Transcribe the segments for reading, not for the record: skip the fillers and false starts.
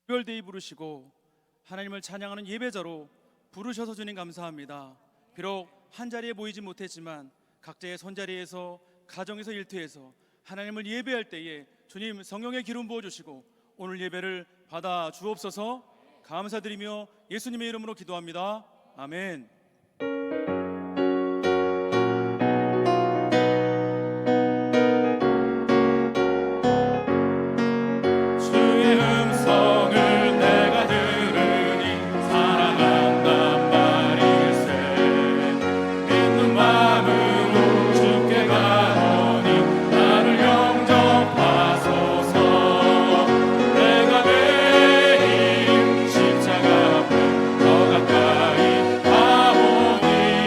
특별데이 부르시고 하나님을 찬양하는 예배자로 부르셔서 주님 감사합니다. 비록 한 자리에 모이지 못했지만 각자의 손자리에서 가정에서 일터에서 하나님을 예배할 때에 주님 성령의 기름 부어주시고 오늘 예배를 받아 주옵소서. 감사드리며 예수님의 이름으로 기도합니다. 아멘. 십자가 앞에 더 가까이 가오니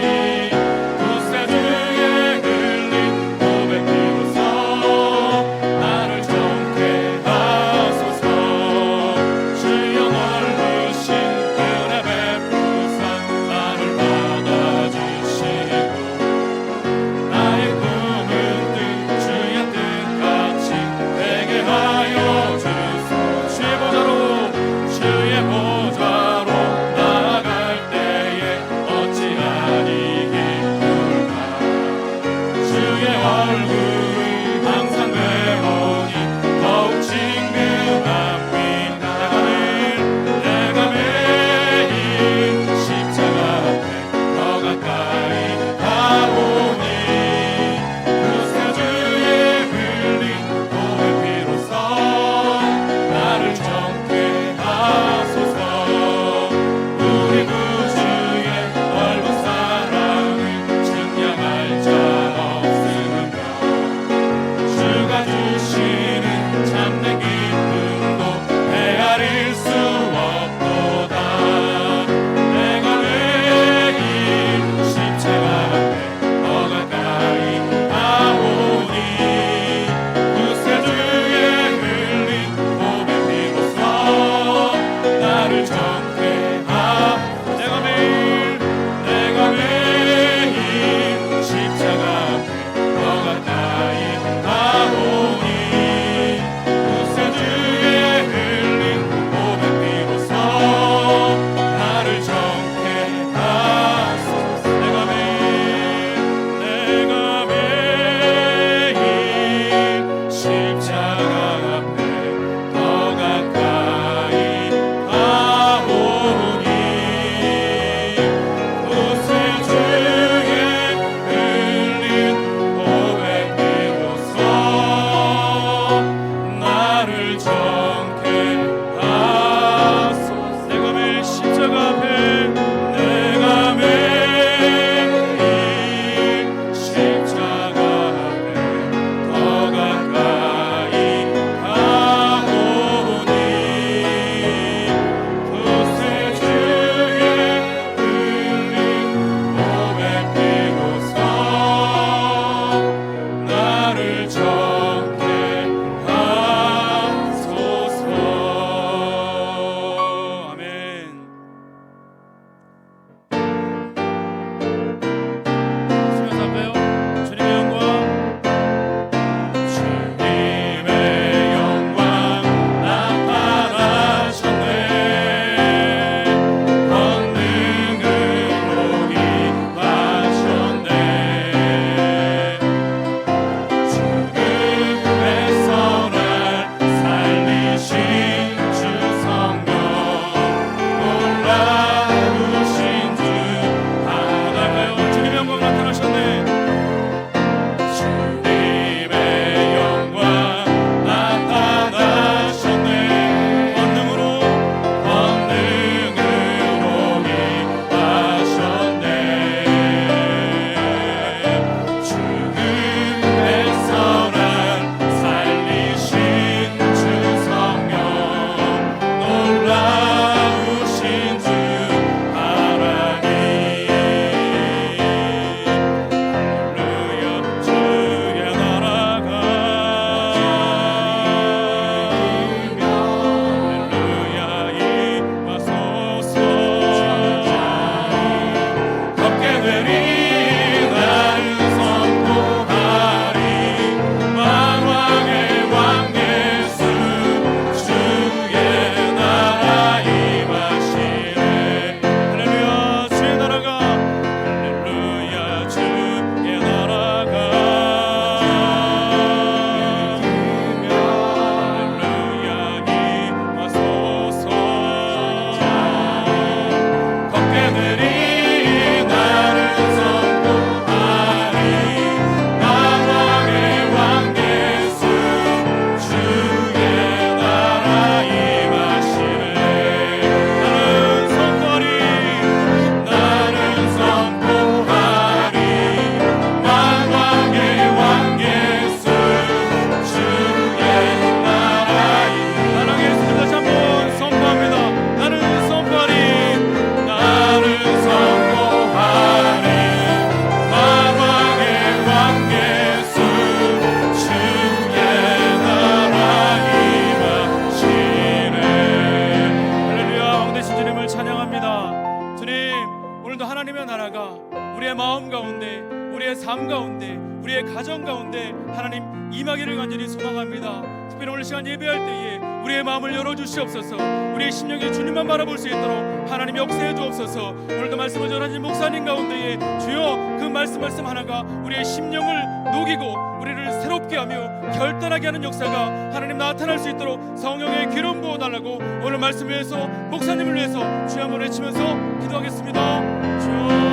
가정 가운데 하나님 임하기를 간절히 소망합니다. 특별히 오늘 시간 예배할 때에 우리의 마음을 열어주시옵소서. 우리의 심령에 주님만 바라볼 수 있도록 하나님 역사해 주옵소서. 오늘도 말씀을 전하신 목사님 가운데에 주여 그 말씀 하나가 우리의 심령을 녹이고 우리를 새롭게 하며 결단하게 하는 역사가 하나님 나타날 수 있도록 성령의 기름 부어달라고 오늘 말씀을 위해서 목사님을 위해서 주여 한번 외치면서 기도하겠습니다. 주여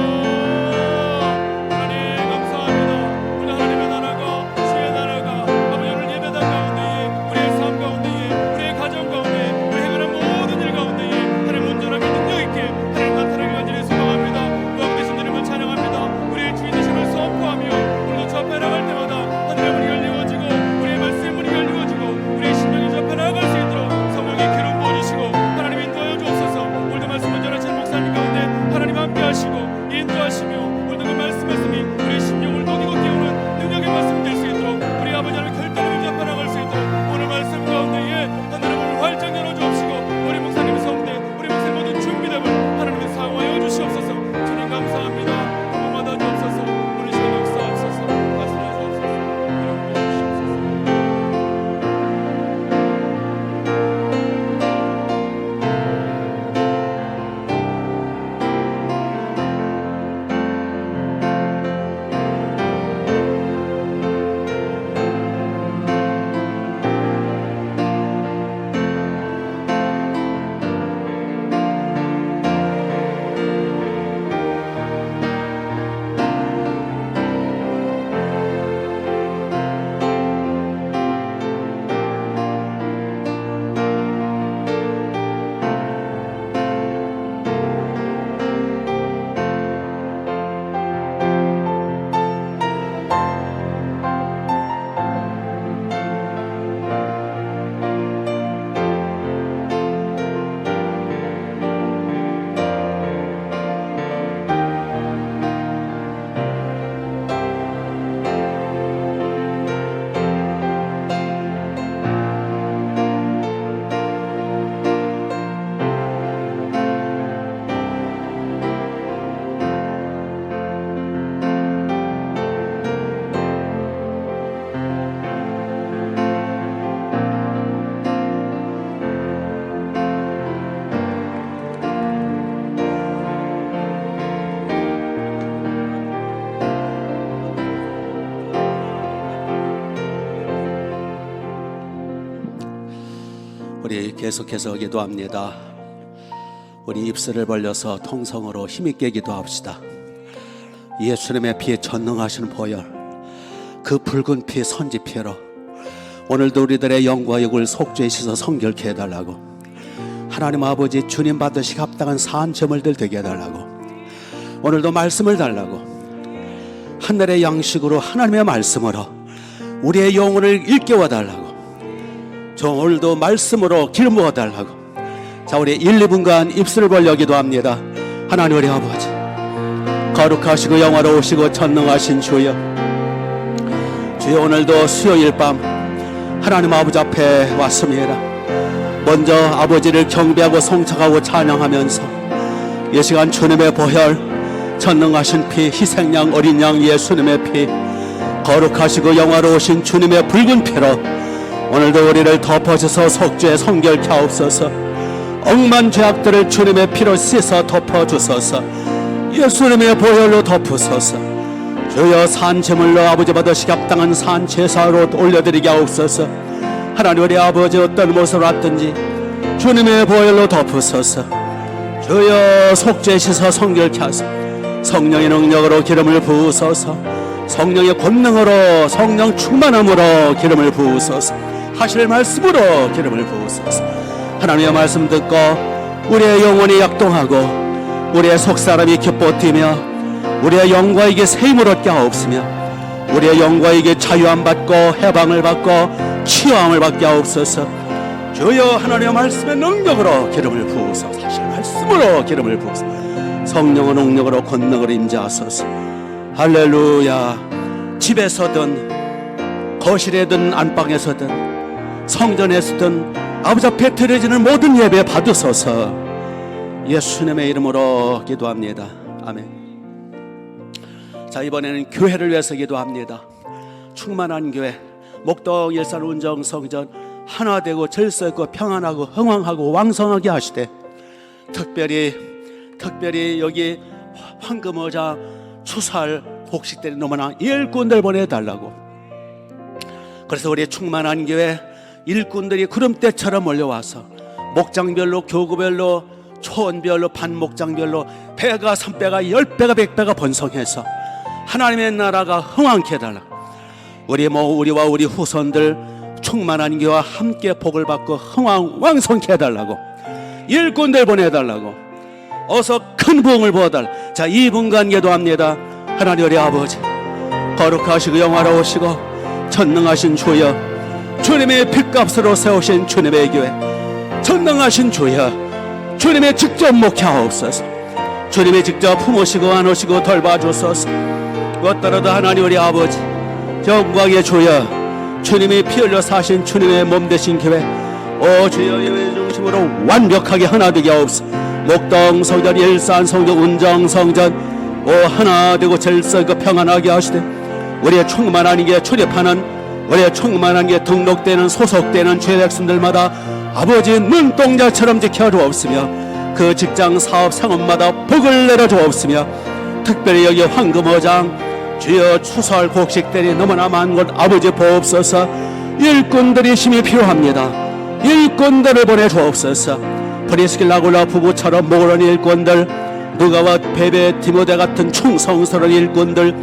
우리 계속해서 기도합니다. 우리 입술을 벌려서 통성으로 힘있게 기도합시다. 예수님의 피에 전능하신 보혈, 그 붉은 피 선지피로 오늘도 우리들의 영과 육을 속죄 씻어 성결케 해달라고, 하나님 아버지 주님 받으시기 합당한 사한 제물들 되게 해달라고, 오늘도 말씀을 달라고, 하늘의 양식으로 하나님의 말씀으로 우리의 영혼을 일깨워 달라고, 저 오늘도 말씀으로 기름 부어 달라고. 자, 우리 1, 2분간 입술을 벌려 기도합니다. 하나님 우리 아버지, 거룩하시고 영화로우시고 전능하신 주여, 주여 오늘도 수요일 밤 하나님 아버지 앞에 왔습니다. 먼저 아버지를 경배하고 송축하고 찬양하면서 이 시간 주님의 보혈, 전능하신 피, 희생양 어린 양 예수님의 피, 거룩하시고 영화로우신 주님의 붉은 피로 오늘도 우리를 덮어주셔서 속죄 성결케 하옵소서. 억만 죄악들을 주님의 피로 씻어 덮어주소서. 예수님의 보혈로 덮으소서. 주여 산제물로 아버지 받으시기 합당한 산제사로 올려드리게 하옵소서. 하나님 우리 아버지 어떤 모습으로 왔든지 주님의 보혈로 덮으소서. 주여 속죄 씻어 성결케 하소서. 성령의 능력으로 기름을 부으소서. 성령의 권능으로, 성령 충만함으로 기름을 부으소서. 하실 말씀으로 기름을 부으소서. 하나님의 말씀 듣고 우리의 영혼이 약동하고 우리의 속사람이 기뻐 뛰며 우리의 영과 이게 새 힘을 얻게 하옵으며 우리의 영과 이게 자유함 받고 해방을 받고 치유함을 받게 하옵소서. 주여 하나님의 말씀의 능력으로 기름을 부으소서. 하실 말씀으로 기름을 부으소서. 성령의 능력으로 권능으로 임재하소서. 할렐루야. 집에서든 거실에든 안방에서든 성전에서든 아버지 앞에 드려지는 모든 예배 받으소서. 예수님의 이름으로 기도합니다. 아멘. 자, 이번에는 교회를 위해서 기도합니다. 충만한 교회 목동 일산 운정 성전 하나 되고 질서 있고 평안하고 흥왕하고 왕성하게 하시되, 특별히 여기 황금어장 추수할 곡식들이 너무나 일꾼들 보내달라고. 그래서 우리 충만한 교회 일꾼들이 구름대처럼 몰려와서 목장별로, 교구별로, 초원별로, 반목장별로 배가 3배가 10배가 100배가 번성해서 하나님의 나라가 흥왕케 해달라. 우리와 우리 후손들 충만한 교회와 함께 복을 받고 흥왕 왕성케 해달라고. 일꾼들 보내달라고. 어서 큰 부흥을 부어달라. 자, 2분 간 기도합니다. 하나님 우리 아버지, 거룩하시고 영화로우시고 전능하신 주여, 주님의 핏값으로 세우신 주님의 교회, 전능하신 주여, 주님의 직접 목회하옵소서. 주님의 직접 품으시고 안으시고 돌봐주소서. 무엇더라도 하나님 우리 아버지, 영광의 주여, 주님이 피 흘려 사신 주님의 몸 되신 교회, 오 주여, 예배 중심으로 완벽하게 하나 되게 하옵소서. 목동 성전, 일산 성전, 운정 성전, 오 하나 되고 질서 있고 평안하게 하시되, 우리의 충만한 게 출입하는, 우리의 충만한 게 등록되는 소속되는 죄 백성들마다 아버지 눈동자처럼 지켜주옵으며, 그 직장 사업 상업마다 복을 내려주옵으며, 특별히 여기 황금어장 주여 추수할 곡식들이 너무나 많은 곳 아버지 보옵소서. 일꾼들이 힘이 필요합니다. 일꾼들을 보내주옵소서. 프리스길라굴라 부부처럼 모으는 일꾼들, 누가와 베베 디모데 같은 충성스러운 일꾼들,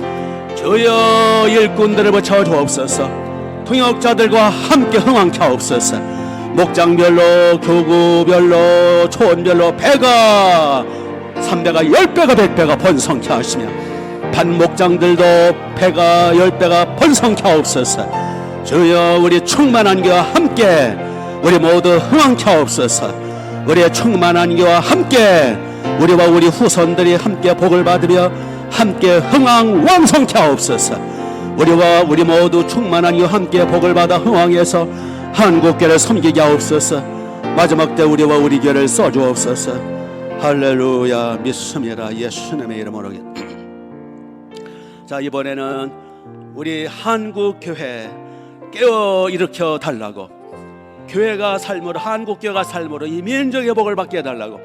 주여 일꾼들을 붙여주옵소서. 통역자들과 함께 흥왕케 하옵소서. 목장별로, 교구별로, 초원별로 배가 3배가 10배가 100배가 번성케 하시며, 반목장들도 배가 10배가 번성케 하옵소서. 주여 우리 충만한 교와 함께 우리 모두 흥왕케 하옵소서. 우리의 충만한 교와 함께 우리와 우리 후손들이 함께 복을 받으며 함께 흥왕 왕성케 하옵소서. 우리와 우리 모두 충만한 교와 함께 복을 받아 흥왕해서 한국교를 섬기게 하옵소서. 마지막 때 우리와 우리 교를 써주옵소서. 할렐루야. 믿습니다. 예수님의 이름으로. 자, 이번에는 우리 한국교회 깨어 일으켜 달라고, 교회가 삶으로, 한국교회가 삶으로 이 민족의 복을 받게 해달라고,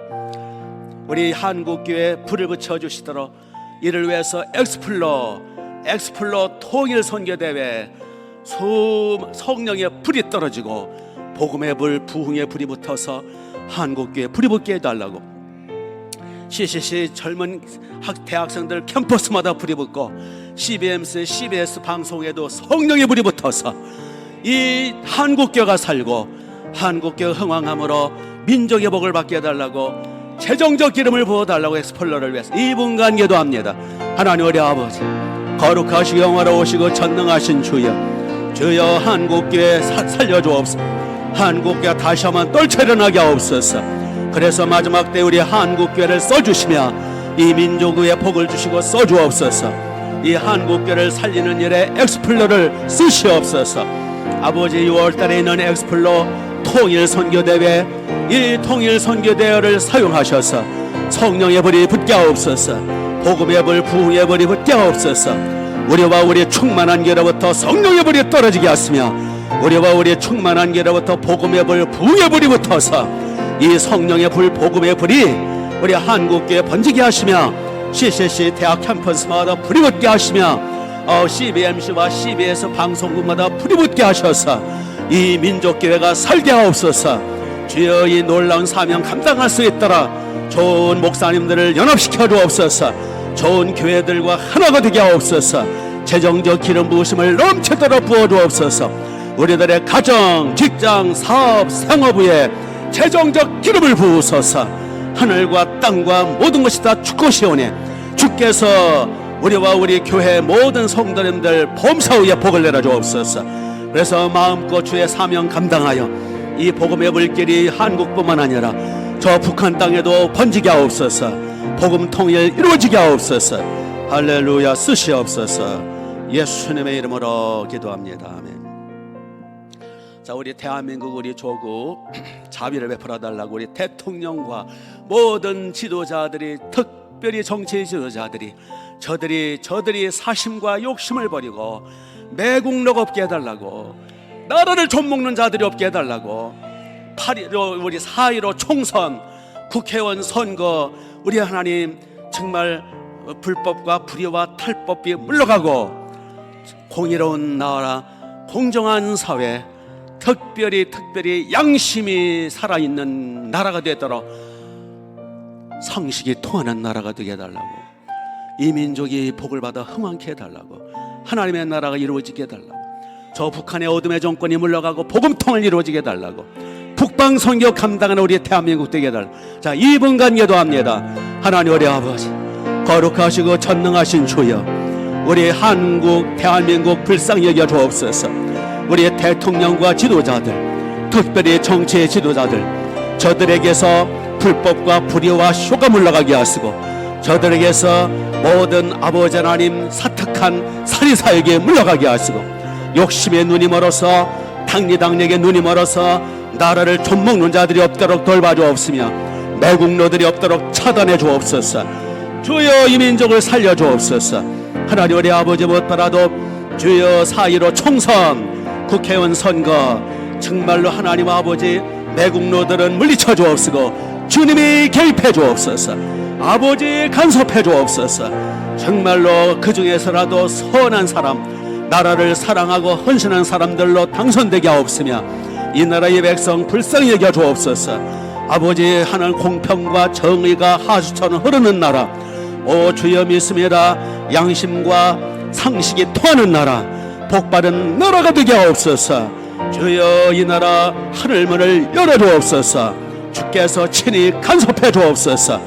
우리 한국교회 불을 붙여주시도록 이를 위해서 엑스플로 통일 선교대회 성령의 불이 떨어지고 복음의 불, 부흥의 불이 붙어서 한국교회 불이 붙게 해달라고. CCC 젊은 대학생들 캠퍼스마다 불이 붙고, CBS 방송에도 성령의 불이 붙어서 이 한국교가 살고 한국교 흥왕함으로 민족의 복을 받게 해달라고, 재정적 기름을 부어달라고 엑스플로를 위해서 2분간 기도합니다. 하나님 우리 아버지, 거룩하시고 영화로우시고 전능하신 주여 한국교회 살려주옵소서. 한국교회 다시 한번 떨쳐일어나게 하옵소서. 그래서 마지막 때 우리 한국교회를 써주시며 이 민족의 복을 주시고 써주옵소서. 이 한국교회를 살리는 일에 엑스플로를 쓰시옵소서. 아버지, 6월달에 있는 엑스플로 통일선교대회, 이 통일선교대회를 사용하셔서 성령의 불이 붙게 하옵소서. 복음의 불, 부흥의 불이 붙게 하옵소서. 우리와 우리 충만한 교회로부터 성령의 불이 떨어지게 하시며, 우리와 우리 충만한 교회로부터 복음의 불, 부흥의 불이 붙어서 이 성령의 불, 복음의 불이 우리 한국교회에 번지게 하시며, CCC 대학 캠퍼스마다 불이 붙게 하시며, CBMC와 CBS 방송국마다 불이 붙게 하셔서 이 민족교회가 살게 하옵소서. 주여 이 놀라운 사명 감당할 수 있도록 좋은 목사님들을 연합시켜 주옵소서. 좋은 교회들과 하나가 되게 하옵소서. 재정적 기름 부으심을 넘치도록 부어 주옵소서. 우리들의 가정, 직장, 사업, 생업에 재정적 기름을 부으소서. 하늘과 땅과 모든 것이 다 주것이오니 주께서 우리와 우리 교회 모든 성도님들 범사후에 복을 내려 주옵소서. 그래서 마음껏 주의 사명 감당하여 이 복음의 불길이 한국뿐만 아니라 저 북한 땅에도 번지게 하옵소서. 복음 통일 이루어지게 하옵소서. 할렐루야. 쓰시옵소서. 예수님의 이름으로 기도합니다. 아멘. 자, 우리 대한민국 우리 조국 자비를 베풀어 달라고 우리 대통령과 모든 지도자들이, 특별히 정치 지도자들이 저들이 사심과 욕심을 버리고 매국노 없게 해달라고, 나라를 좀먹는 자들이 없게 해달라고, 8.15 우리 4.15 총선, 국회의원 선거, 우리 하나님 정말 불법과 불의와 탈법이 물러가고 공의로운 나라, 공정한 사회, 특별히 양심이 살아있는 나라가 되도록 상식이 통하는 나라가 되게 해달라고, 이 민족이 복을 받아 흥왕케 해달라고, 하나님의 나라가 이루어지게 해달라고, 저 북한의 어둠의 정권이 물러가고 복음통을 이루어지게 해달라고, 북방 선교 감당하는 우리 대한민국 되게 해달라고. 자, 2분간 기도합니다. 하나님 우리 아버지, 거룩하시고 전능하신 주여, 우리 한국 대한민국 불쌍히 여겨 주옵소서. 우리의 대통령과 지도자들, 특별히 정치의 지도자들, 저들에게서 불법과 불의와 쇼가 물러가게 하시고, 저들에게서 모든 아버지 하나님 사특한 살인사에게 물러가게 하시고, 욕심의 눈이 멀어서 당리당략의 눈이 멀어서 나라를 좀먹는 자들이 없도록 돌봐주옵으며, 매국노들이 없도록 차단해 주옵소서. 주여 이 민족을 살려 주옵소서. 하나님 우리 아버지 무엇보다도 주여 4.15 총선, 국회의원 선거, 정말로 하나님 아버지 매국노들은 물리쳐 주옵시고 주님이 개입해 주옵소서. 아버지 간섭해 주옵소서. 정말로 그 중에서라도 선한 사람, 나라를 사랑하고 헌신한 사람들로 당선되게 하옵으며 이 나라의 백성 불쌍히 여겨 주옵소서. 아버지 하나님 공평과 정의가 하수처럼 흐르는 나라, 오 주여 믿습니다. 양심과 상식이 통하는 나라, 복받은 나라가 되게 하옵소서. 주여 이 나라 하늘문을 열어주옵소서. 주께서 친히 간섭해 주옵소서.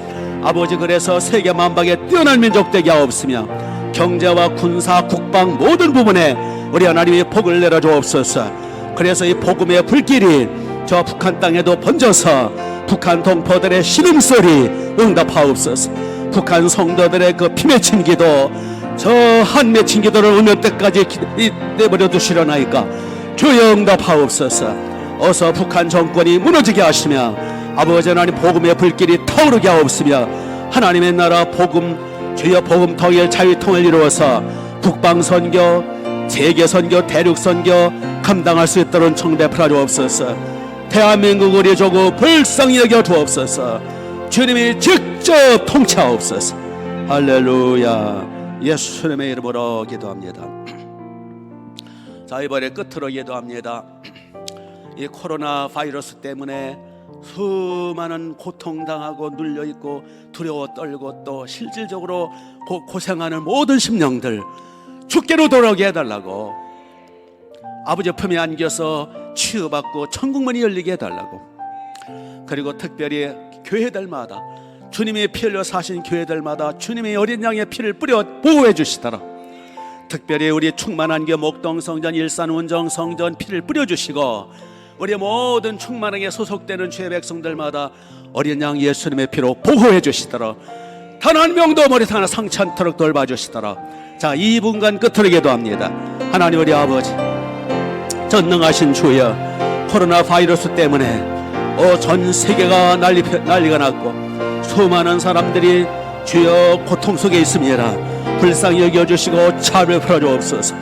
아버지 그래서 세계 만방에 뛰어난 민족 되게 하옵으며 경제와 군사 국방 모든 부분에 우리 하나님이 복을 내려주옵소서. 그래서 이 복음의 불길이 저 북한 땅에도 번져서 북한 동포들의 신음소리 응답하옵소서. 북한 성도들의 그 피 맺힌 기도, 저 한 맺힌 기도를 오늘 때까지 내버려 두시려나이까 주여 응답하옵소서. 어서 북한 정권이 무너지게 하시며 아버지 하나님 복음의 불길이 타오르게 하옵으며 하나님의 나라 복음, 주여 복음 통일 자유통을 이루어서 북방선교, 세계선교, 대륙선교 감당할 수 있도록 청대 풀어주옵소서. 대한민국 우리 조국 불쌍히 여겨 주옵소서. 주님이 직접 통치하옵소서. 할렐루야. 예수님의 이름으로 기도합니다. 자, 이번에 끝으로 기도합니다. 이 코로나 바이러스 때문에 수많은 고통당하고 눌려있고 두려워 떨고 또 실질적으로 고생하는 모든 심령들 주께로 돌아오게 해달라고, 아버지 품에 안겨서 치유받고 천국문이 열리게 해달라고, 그리고 특별히 교회들마다 주님의 피 흘려 사신 교회들마다 주님의 어린 양의 피를 뿌려 보호해 주시더라. 특별히 우리 충만한 교 목동성전, 일산 운정성전 피를 뿌려주시고 우리 모든 충만하게 소속되는 주의 백성들마다 어린 양 예수님의 피로 보호해 주시더라. 단 한 명도 머리털 하나 상처 않도록 돌봐주시더라. 자, 2분간 끝으로 기도합니다. 하나님 우리 아버지 전능하신 주여, 코로나 바이러스 때문에 전 세계가 난리가 났고 수많은 사람들이 주여 고통 속에 있습니다. 불쌍히 여겨주시고 차를 베풀어 주옵소서.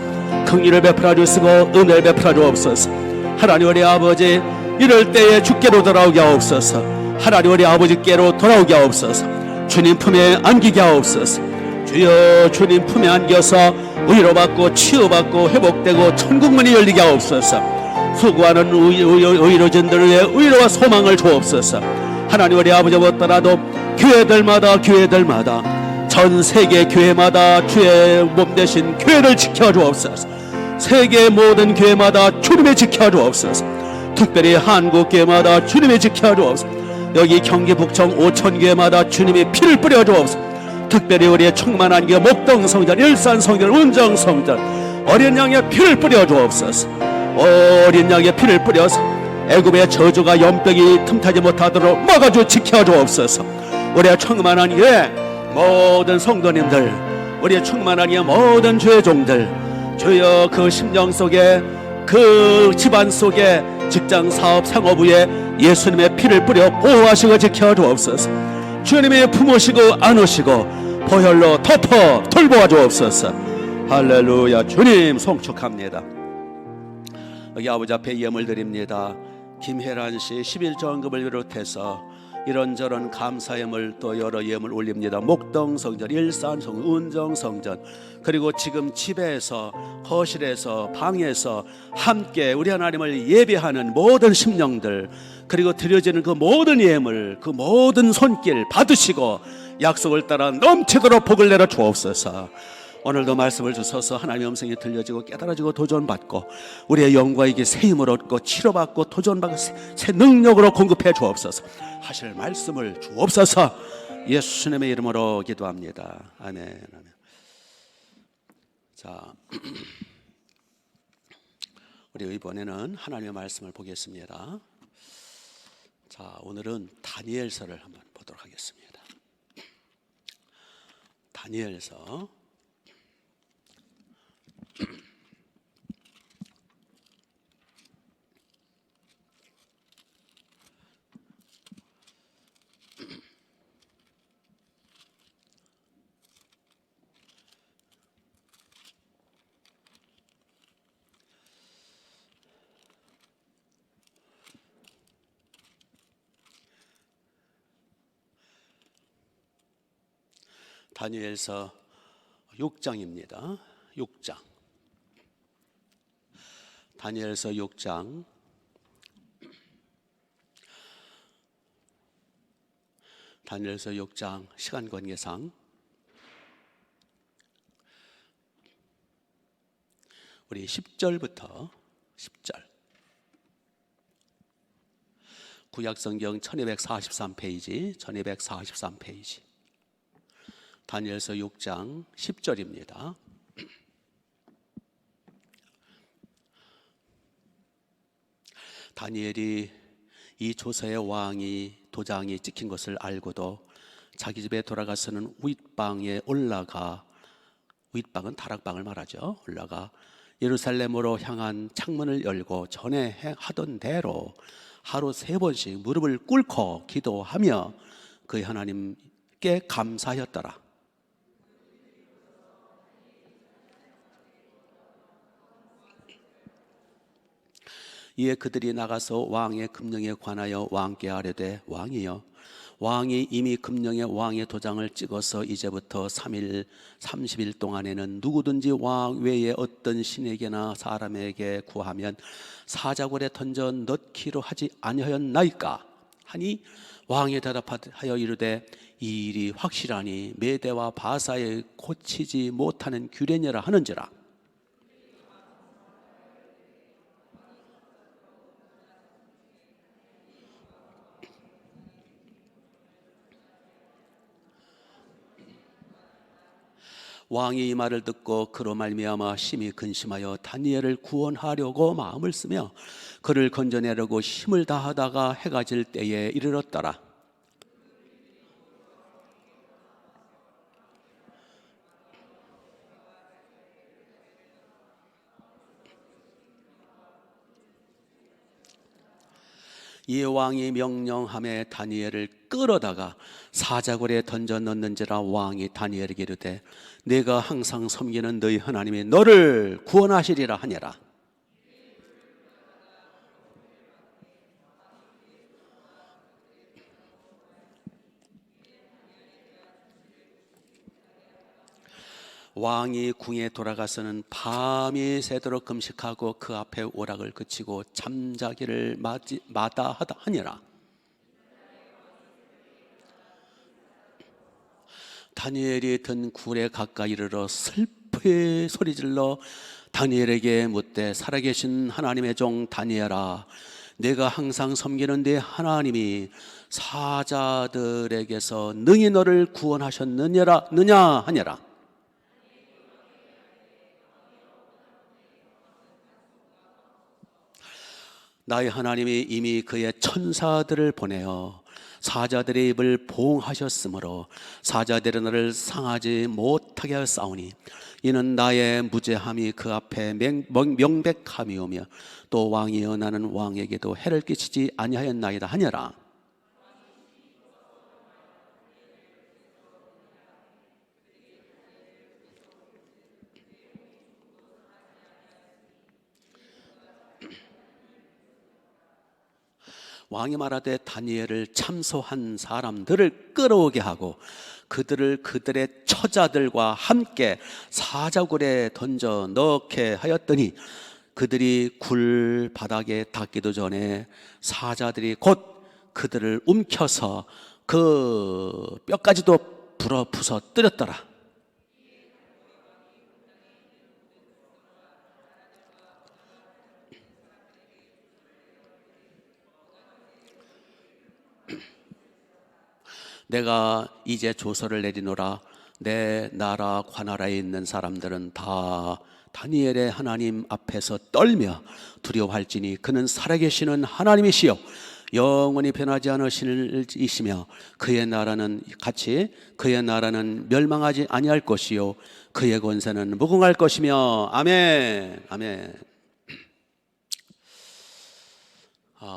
긍휼을 베풀어 주시고 은혜를 베풀어 주옵소서. 하나님 우리 아버지 이럴 때에 주께로 돌아오게 하옵소서. 하나님 우리 아버지께로 돌아오게 하옵소서. 주님 품에 안기게 하옵소서. 주여 주님 품에 안겨서 위로받고 치유받고 회복되고 천국문이 열리게 하옵소서. 수고하는 의료진들을 위해 위로와 소망을 주옵소서. 하나님 우리 아버지 무엇보다도 교회들마다 전 세계 교회마다 주의 몸 되신 교회를 지켜주옵소서. 세계 모든 교회마다 주님의 지켜주옵소서. 특별히 한국 교회마다 주님의 지켜주옵소서. 여기 경기 북청 5,000교회마다 주님의 피를 뿌려주옵소서. 특별히 우리의 충만한 교회 목동성전, 일산성전, 운정성전 어린 양의 피를 뿌려주옵소서. 어린 양의 피를 뿌려서 애굽의 저주가 염병이 틈타지 못하도록 막아주 지켜주옵소서. 우리의 충만한 교회 모든 성도님들, 우리의 충만한 교회 모든 주의 종들, 주여 그 심령 속에 그 집안 속에 직장 사업 상업 위에 예수님의 피를 뿌려 보호하시고 지켜주옵소서. 주님이 품으시고 안으시고 보혈로 덮어 돌보아 주옵소서. 할렐루야. 주님 송축합니다. 여기 아버지 앞에 예물 드립니다. 김혜란 씨 11조헌금을 비롯해서 이런저런 감사 예물 또 여러 예물 올립니다. 목동 성전, 일산 성전, 운정 성전, 그리고 지금 집에서, 거실에서, 방에서 함께 우리 하나님을 예배하는 모든 심령들, 그리고 드려지는 그 모든 예물, 그 모든 손길 받으시고 약속을 따라 넘치도록 복을 내려 주옵소서. 오늘도 말씀을 주셔서 하나님의 음성이 들려지고 깨달아지고 도전받고 우리의 영과 이게 새 힘을 얻고 치료받고 도전받고 새 능력으로 공급해 주옵소서. 하실 말씀을 주옵소서. 예수님의 이름으로 기도합니다. 아멘. 아멘. 자, 우리 이번에는 하나님의 말씀을 보겠습니다. 자, 오늘은 다니엘서를 한번 보도록 하겠습니다. 다니엘서 다니엘서 6장입니다. 6장. 다니엘서 6장. 다니엘서 6장 시간 관계상 우리 10절부터 10절. 구약성경 1243페이지, 1243페이지. 다니엘서 6장 10절입니다. 다니엘이 이 조서의 왕이 도장이 찍힌 것을 알고도 자기 집에 돌아가서는 윗방에 올라가, 윗방은 다락방을 말하죠. 올라가 예루살렘으로 향한 창문을 열고 전에 하던 대로 하루 3번씩 무릎을 꿇고 기도하며 그의 하나님께 감사하였더라. 이에 그들이 나가서 왕의 금령에 관하여 왕께 아뢰되 왕이여, 왕이 이미 금령의 왕의 도장을 찍어서 이제부터 3일 30일 동안에는 누구든지 왕 외에 어떤 신에게나 사람에게 구하면 사자굴에 던져 넣기로 하지 아니하였나이까 하니 왕이 대답하여 이르되 이 일이 확실하니 메대와 바사에 고치지 못하는 규례니라 하는지라. 왕이 이 말을 듣고 그로 말미암아 심히 근심하여 다니엘을 구원하려고 마음을 쓰며 그를 건져내려고 힘을 다하다가 해가 질 때에 이르렀더라. 이 왕이 명령함에 다니엘을 끌어다가 사자굴에 던져 넣는지라. 왕이 다니엘에게 이르되 내가 항상 섬기는 너희 하나님이 너를 구원하시리라 하니라. 왕이 궁에 돌아가서는 밤이 새도록 금식하고 그 앞에 오락을 그치고 잠자기를 마다하다 하니라. 다니엘이 든 굴에 가까이 이르러 슬프게 소리질러 다니엘에게 묻되 살아계신 하나님의 종 다니엘아, 내가 항상 섬기는 네 하나님이 사자들에게서 능히 너를 구원하셨느냐 하니라. 나의 하나님이 이미 그의 천사들을 보내어 사자들의 입을 보응하셨으므로 사자들이 너를 상하지 못하게 하였사오니 이는 나의 무죄함이 그 앞에 명백함이오며 또 왕이여 나는 왕에게도 해를 끼치지 아니하였나이다 하니라. 왕이 말하되 다니엘을 참소한 사람들을 끌어오게 하고 그들을 그들의 처자들과 함께 사자굴에 던져 넣게 하였더니 그들이 굴 바닥에 닿기도 전에 사자들이 곧 그들을 움켜서 그 뼈까지도 불어 부서뜨렸더라. 내가 이제 조서를 내리노라. 내 나라 관하라에 있는 사람들은 다 다니엘의 하나님 앞에서 떨며 두려워할지니 그는 살아계시는 하나님이시요 영원히 변하지 않으시는 이시며 그의 나라는 멸망하지 아니할 것이요 그의 권세는 무궁할 것이며. 아멘. 아멘.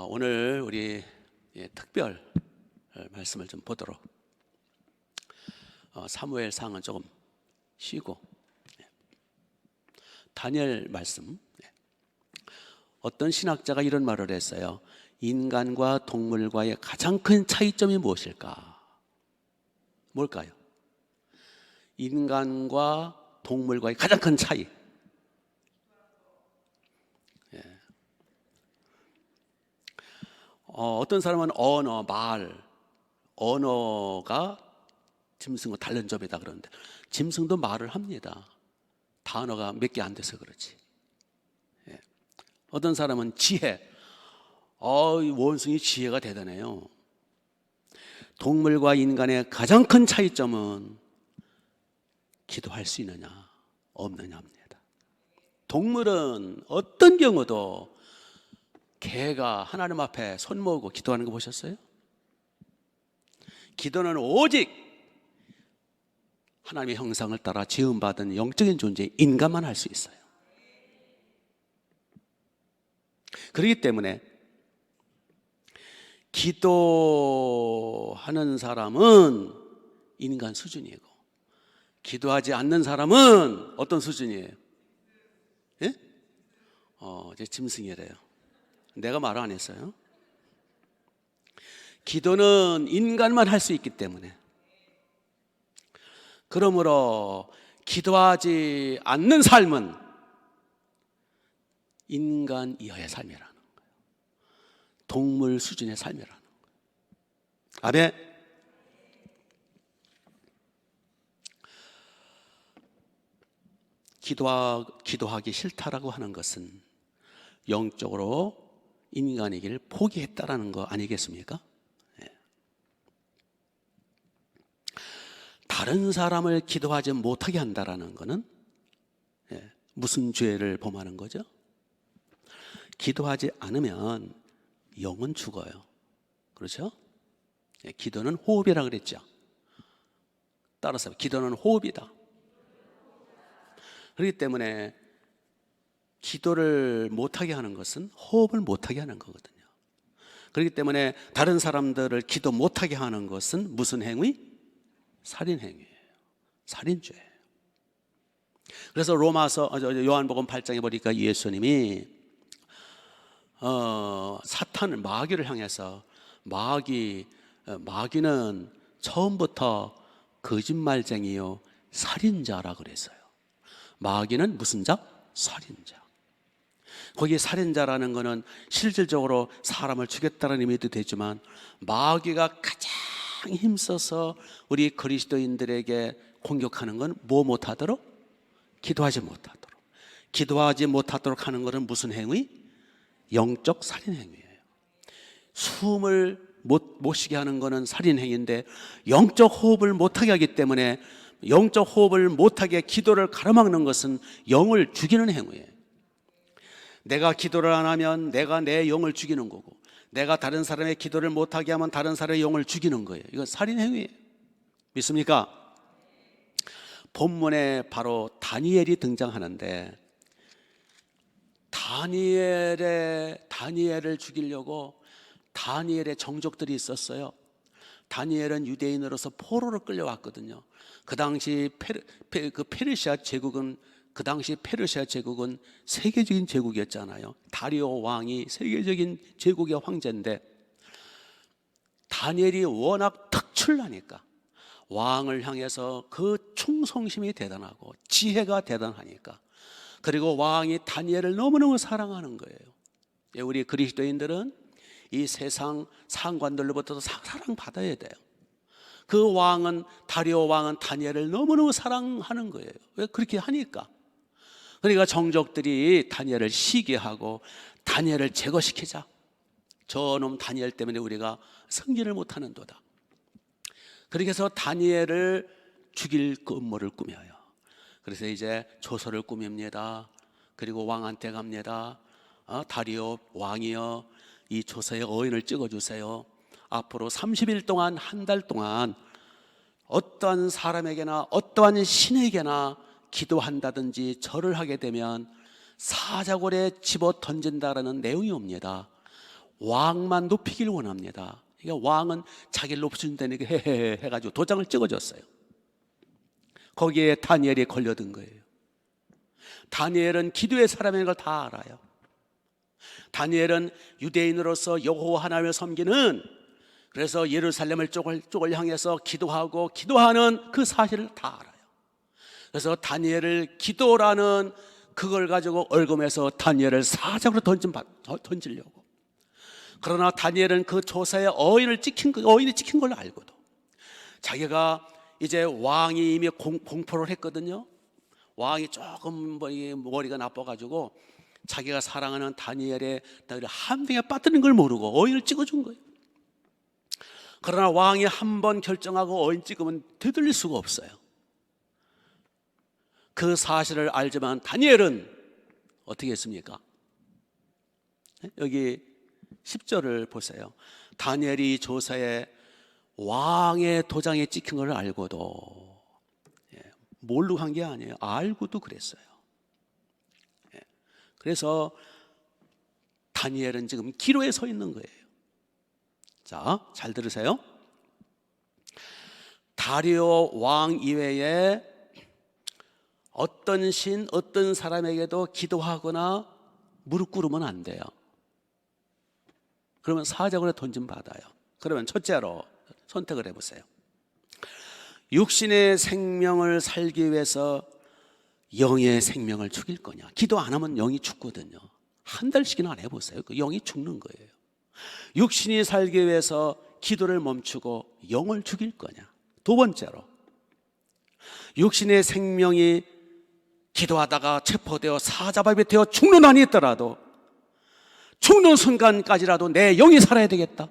오늘 우리 특별 말씀을 좀 보도록. 사무엘상은 조금 쉬고 다니엘 말씀. 어떤 신학자가 이런 말을 했어요. 인간과 동물과의 가장 큰 차이점이 무엇일까? 뭘까요? 인간과 동물과의 가장 큰 차이. 어떤 사람은 언어가 짐승과 다른 점이다 그러는데 짐승도 말을 합니다. 단어가 몇 개 안 돼서 그렇지. 어떤 사람은 지혜. 원숭이 지혜가 대단해요. 동물과 인간의 가장 큰 차이점은 기도할 수 있느냐 없느냐입니다. 동물은 어떤 경우도 개가 하나님 앞에 손 모으고 기도하는 거 보셨어요? 기도는 오직 하나님의 형상을 따라 지음받은 영적인 존재 인간만 할 수 있어요. 그렇기 때문에 기도하는 사람은 인간 수준이고 기도하지 않는 사람은 어떤 수준이에요? 예? 이제 짐승이래요. 내가 말 안 했어요. 기도는 인간만 할 수 있기 때문에, 그러므로 기도하지 않는 삶은 인간 이하의 삶이라는 거예요. 동물 수준의 삶이라는 거예요. 아멘. 기도하기 싫다라고 하는 것은 영적으로 인간이기를 포기했다라는 거 아니겠습니까? 다른 사람을 기도하지 못하게 한다라는 것은 무슨 죄를 범하는 거죠? 기도하지 않으면 영은 죽어요. 그렇죠? 기도는 호흡이라 그랬죠. 따라서 기도는 호흡이다. 그렇기 때문에 기도를 못하게 하는 것은 호흡을 못하게 하는 거거든요. 그렇기 때문에 다른 사람들을 기도 못하게 하는 것은 무슨 행위? 살인행위예요. 살인죄예요. 그래서 요한복음 8장에 보니까 예수님이 사탄을, 마귀를 향해서 마귀는 처음부터 거짓말쟁이요 살인자라 그랬어요. 마귀는 무슨 자? 살인자. 거기에 살인자라는 것은 실질적으로 사람을 죽였다는 의미도 되지만, 마귀가 가장 힘써서 우리 그리스도인들에게 공격하는 건 뭐 못하도록? 기도하지 못하도록. 기도하지 못하도록 하는 것은 무슨 행위? 영적 살인 행위예요. 숨을 못 쉬게 하는 것은 살인 행위인데, 영적 호흡을 못하게 하기 때문에, 영적 호흡을 못하게 기도를 가로막는 것은 영을 죽이는 행위예요. 내가 기도를 안 하면 내가 내 영을 죽이는 거고, 내가 다른 사람의 기도를 못하게 하면 다른 사람의 영을 죽이는 거예요. 이건 살인 행위예요. 믿습니까? 본문에 바로 다니엘이 등장하는데, 다니엘을 죽이려고 다니엘의 정족들이 있었어요. 다니엘은 유대인으로서 포로로 끌려왔거든요. 그 당시 페르시아 제국은 세계적인 제국이었잖아요. 다리오 왕이 세계적인 제국의 황제인데, 다니엘이 워낙 특출나니까 왕을 향해서 그 충성심이 대단하고 지혜가 대단하니까, 그리고 왕이 다니엘을 너무너무 사랑하는 거예요. 예, 우리 그리스도인들은 이 세상 상관들로부터도 사랑받아야 돼요. 그 왕은, 다리오 왕은 다니엘을 너무너무 사랑하는 거예요. 왜 그렇게 하니까. 그러니까 정족들이 다니엘을 시기하고 다니엘을 제거시키자. 저놈 다니엘 때문에 우리가 승진을 못하는도다. 그렇게 해서 다니엘을 죽일 음모를 꾸며요. 그래서 이제 조서를 꾸밉니다. 그리고 왕한테 갑니다. 다리오 왕이여, 이 조서에 어인을 찍어주세요. 앞으로 30일 동안, 한 달 동안 어떠한 사람에게나 어떠한 신에게나 기도한다든지 절을 하게 되면 사자골에 집어 던진다라는 내용이 옵니다. 왕만 높이길 원합니다. 그러니까 왕은 자기를 높여준다니까 헤헤헤 해가지고 도장을 찍어줬어요. 거기에 다니엘이 걸려든 거예요. 다니엘은 기도의 사람인 걸 다 알아요. 다니엘은 유대인으로서 여호와 하나님을 섬기는, 그래서 예루살렘을 쪽을 향해서 기도하는 그 사실을 다 알아요. 그래서 다니엘을 기도라는 그걸 가지고 얼금해서 다니엘을 사자로 던지려고. 그러나 다니엘은 그 조사에 어인이 찍힌 걸로 알고도 자기가 이제 왕이 이미 공포를 했거든요. 왕이 조금 머리가 나빠가지고 자기가 사랑하는 다니엘의 함정에 빠뜨린 걸 모르고 어인을 찍어준 거예요. 그러나 왕이 한 번 결정하고 어인 찍으면 되돌릴 수가 없어요. 그 사실을 알지만 다니엘은 어떻게 했습니까? 여기 10절을 보세요. 다니엘이 조사에 왕의 도장에 찍힌 걸 알고도, 모르고 한 게 아니에요. 알고도 그랬어요. 그래서 다니엘은 지금 기로에 서 있는 거예요. 자, 잘 들으세요. 다리오 왕 이외에 어떤 신, 어떤 사람에게도 기도하거나 무릎 꿇으면 안 돼요. 그러면 사자굴에 던짐 받아요. 그러면 첫째로 선택을 해보세요. 육신의 생명을 살기 위해서 영의 생명을 죽일 거냐. 기도 안 하면 영이 죽거든요. 한 달씩이나 안 해보세요. 그 영이 죽는 거예요. 육신이 살기 위해서 기도를 멈추고 영을 죽일 거냐. 두 번째로, 육신의 생명이 기도하다가 체포되어 사자밥이 되어 죽는 한이 있더라도 죽는 순간까지라도 내 영이 살아야 되겠다.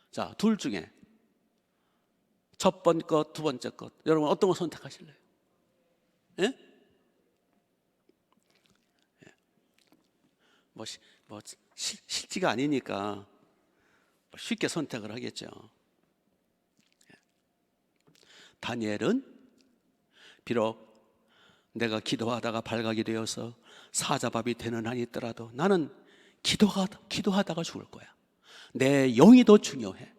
자, 둘 중에 첫 번째 것, 두 번째 것, 여러분 어떤 거 선택하실래요? 예? 실지가 아니니까 쉽게 선택을 하겠죠. 다니엘은 비록 내가 기도하다가 발각이 되어서 사자밥이 되는 한이 있더라도 나는 기도하다가 죽을 거야. 내 영이 더 중요해.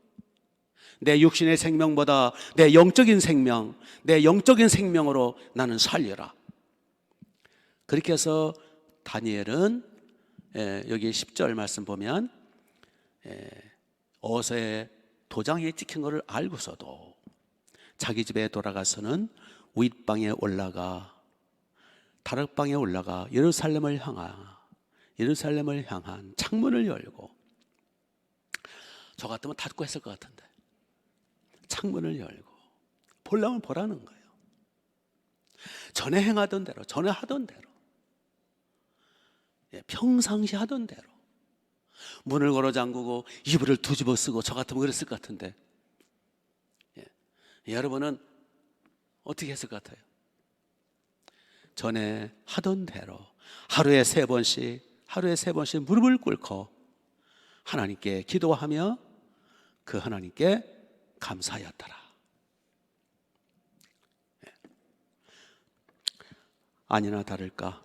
내 육신의 생명보다 내 영적인 생명으로 나는 살려라. 그렇게 해서 다니엘은 여기 10절 말씀 보면 어서의 도장에 찍힌 것을 알고서도 자기 집에 돌아가서는 윗방에 올라가, 다락방에 올라가 예루살렘을 향한 창문을 열고, 저 같으면 닫고 했을 것 같은데 창문을 열고 보려면 보라는 거예요. 전에 행하던 대로, 전에 하던 대로, 평상시 하던 대로 문을 걸어 잠그고 이불을 뒤집어 쓰고 저 같으면 그랬을 것 같은데, 여러분은 어떻게 했을 것 같아요? 전에 하던 대로 하루에 세 번씩 무릎을 꿇고 하나님께 기도하며 그 하나님께 감사하였더라. 아니나 다를까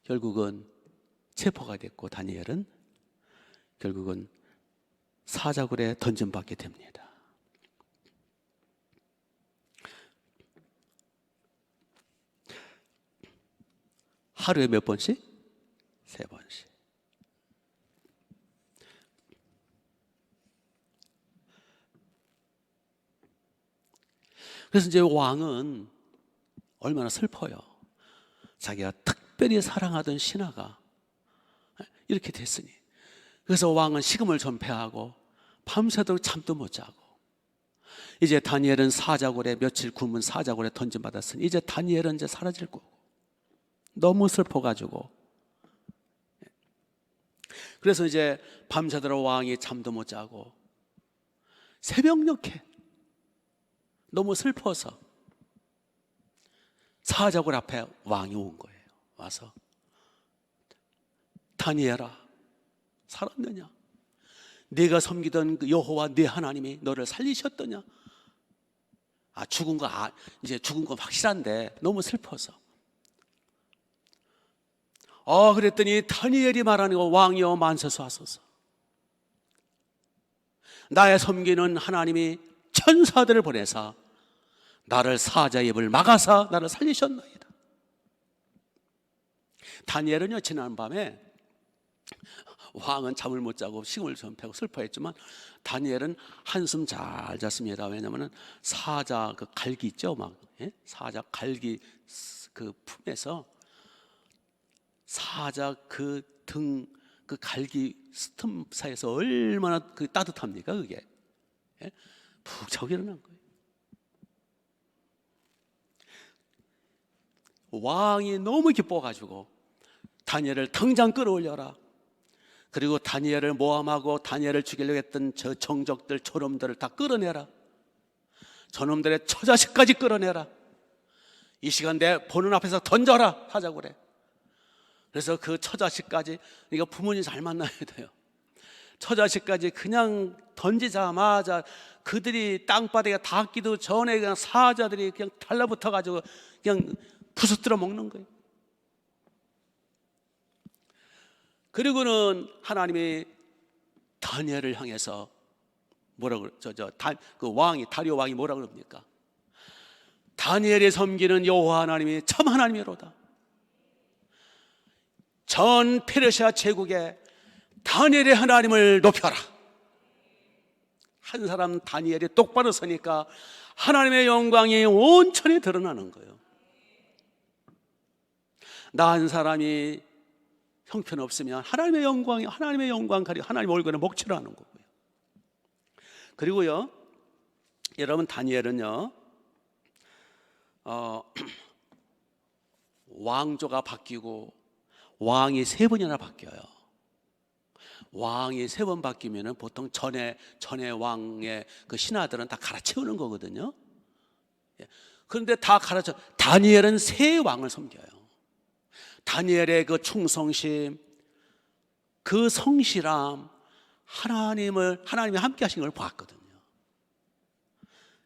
결국은 체포가 됐고 다니엘은 결국은 사자굴에 던짐받게 됩니다. 하루에 몇 번씩? 세 번씩. 그래서 이제 왕은 얼마나 슬퍼요. 자기가 특별히 사랑하던 신하가 이렇게 됐으니. 그래서 왕은 식음을 전폐하고 밤새도록 잠도 못 자고, 이제 다니엘은 사자굴에 며칠 굶은 사자굴에 던짐받았으니 이제 다니엘은 이제 사라질 거고, 너무 슬퍼가지고. 그래서 이제 밤새도록 왕이 잠도 못 자고 새벽녘에 너무 슬퍼서 사자굴 앞에 왕이 온 거예요. 와서 다니엘아, 살았느냐? 네가 섬기던 그 여호와 네 하나님이 너를 살리셨더냐? 이제 죽은 건 확실한데 너무 슬퍼서. 그랬더니 다니엘이 말하는 거, 왕이여 만세수하소서. 나의 섬기는 하나님이 천사들을 보내사 나를 사자의 입을 막아사 나를 살리셨나이다. 다니엘은요, 지난밤에 왕은 잠을 못 자고 식음을 전폐하고 슬퍼했지만 다니엘은 한숨 잘 잤습니다. 왜냐하면 사자 그 갈기 있죠, 사자 갈기 그 품에서 사자 그 등 그 갈기 스틈 사이에서 얼마나 그 따뜻합니까, 그게. 푹 자고 일어난 거예요. 왕이 너무 기뻐가지고 다니엘을 당장 끌어올려라. 그리고 다니엘을 모함하고 다니엘을 죽이려고 했던 저 정적들, 저놈들을 다 끌어내라. 저놈들의 처자식까지 끌어내라. 이 시간 내 보는 앞에서 던져라 하자고 그래. 그래서 그 처자식까지, 그러니까 부모님 잘 만나야 돼요. 처자식까지 그냥 던지자마자 그들이 땅바닥에 닿기도 전에 그냥 사자들이 그냥 달라붙어 가지고 그냥 부서뜨려 먹는 거예요. 그리고는 하나님이 다니엘을 향해서 뭐라고 그 왕이 다리오 왕이 뭐라고 그럽니까? 다니엘이 섬기는 여호와 하나님이 참 하나님이로다. 전 페르시아 제국에 다니엘의 하나님을 높여라. 한 사람 다니엘이 똑바로 서니까 하나님의 영광이 온천히 드러나는 거예요. 나 한 사람이 형편없으면 하나님의 영광 가리고 하나님 얼굴에 먹칠을 하는 거고요. 그리고요, 여러분, 다니엘은요, 왕조가 바뀌고 왕이 3번이나 바뀌어요. 왕이 3번 바뀌면 보통 전에 왕의 그 신하들은 다 갈아치우는 거거든요. 그런데 다 다니엘은 3왕을 섬겨요. 다니엘의 그 충성심, 그 성실함, 하나님이 함께 하신 걸 봤거든요.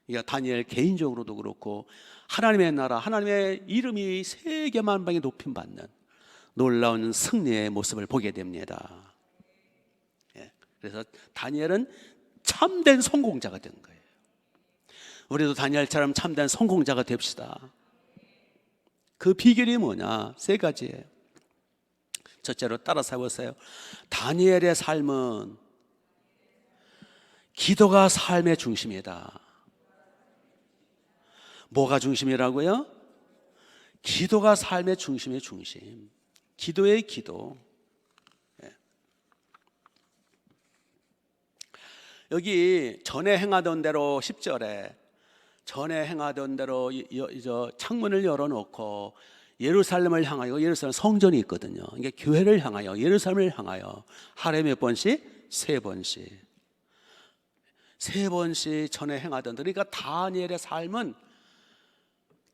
그러니까 다니엘 개인적으로도 그렇고 하나님의 나라, 하나님의 이름이 세계 만방에 높임 받는 놀라운 승리의 모습을 보게 됩니다. 그래서 다니엘은 참된 성공자가 된 거예요. 우리도 다니엘처럼 참된 성공자가 됩시다. 그 비결이 뭐냐? 3가지예요. 첫째로 따라서 해보세요. 다니엘의 삶은 기도가 삶의 중심이다. 뭐가 중심이라고요? 기도가 삶의 중심의 중심. 기도의 기도. 여기 전에 행하던 대로 10절에 전에 행하던 대로 창문을 열어놓고 예루살렘을 향하여, 예루살렘 성전이 있거든요. 그러니까 교회를 향하여, 예루살렘을 향하여 하루에 몇 번씩? 3번씩. 3번씩 전에 행하던 대로. 그러니까 다니엘의 삶은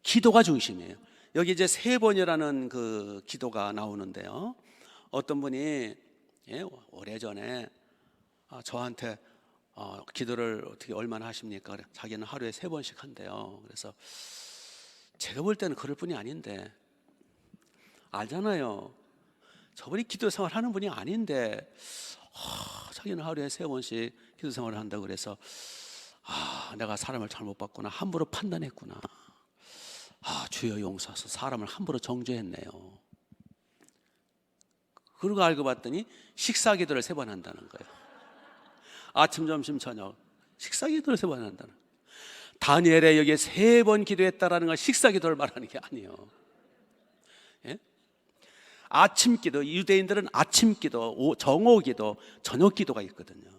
기도가 중심이에요. 여기 이제 3번이라는 그 기도가 나오는데요. 어떤 분이 오래전에 저한테 기도를 어떻게 얼마나 하십니까? 자기는 하루에 3번씩 한대요. 그래서 제가 볼 때는 그럴 분이 아닌데, 알잖아요. 저분이 기도 생활하는 분이 아닌데 자기는 하루에 3번씩 기도 생활을 한다고. 그래서 내가 사람을 잘못 봤구나, 함부로 판단했구나, 주여 용서하소서, 사람을 함부로 정죄했네요. 그러고 알고 봤더니 식사 기도를 3번 한다는 거예요. 아침, 점심, 저녁 식사 기도를 3번 한다는 거예요. 다니엘의 여기에 3번 기도했다라는 건 식사 기도를 말하는 게 아니에요. 예? 아침 기도, 유대인들은 아침 기도, 정오 기도, 저녁 기도가 있거든요.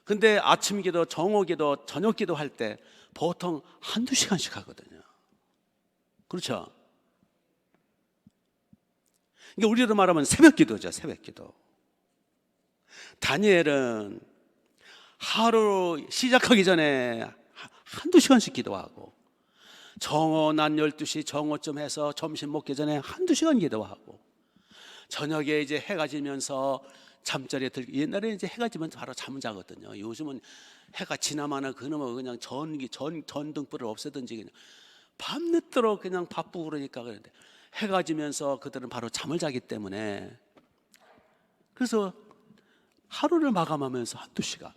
근데 아침 기도, 정오 기도, 저녁 기도 할 때 보통 한두 시간씩 하거든요. 그렇죠? 이게 우리로 말하면 새벽 기도죠, 새벽 기도. 다니엘은 하루 시작하기 전에 한두 시간씩 기도하고, 정오 난 12시 정오쯤 해서 점심 먹기 전에 한두 시간 기도하고, 저녁에 이제 해가 지면서 잠자리에 옛날에 이제 해가 지면 바로 잠을 자거든요. 요즘은 해가 지나마나 그놈의 그냥 전등불을 없애든지 그냥 밤늦도록 그냥 바쁘고 그러니까. 그런데 해가 지면서 그들은 바로 잠을 자기 때문에, 그래서 하루를 마감하면서 한두 시간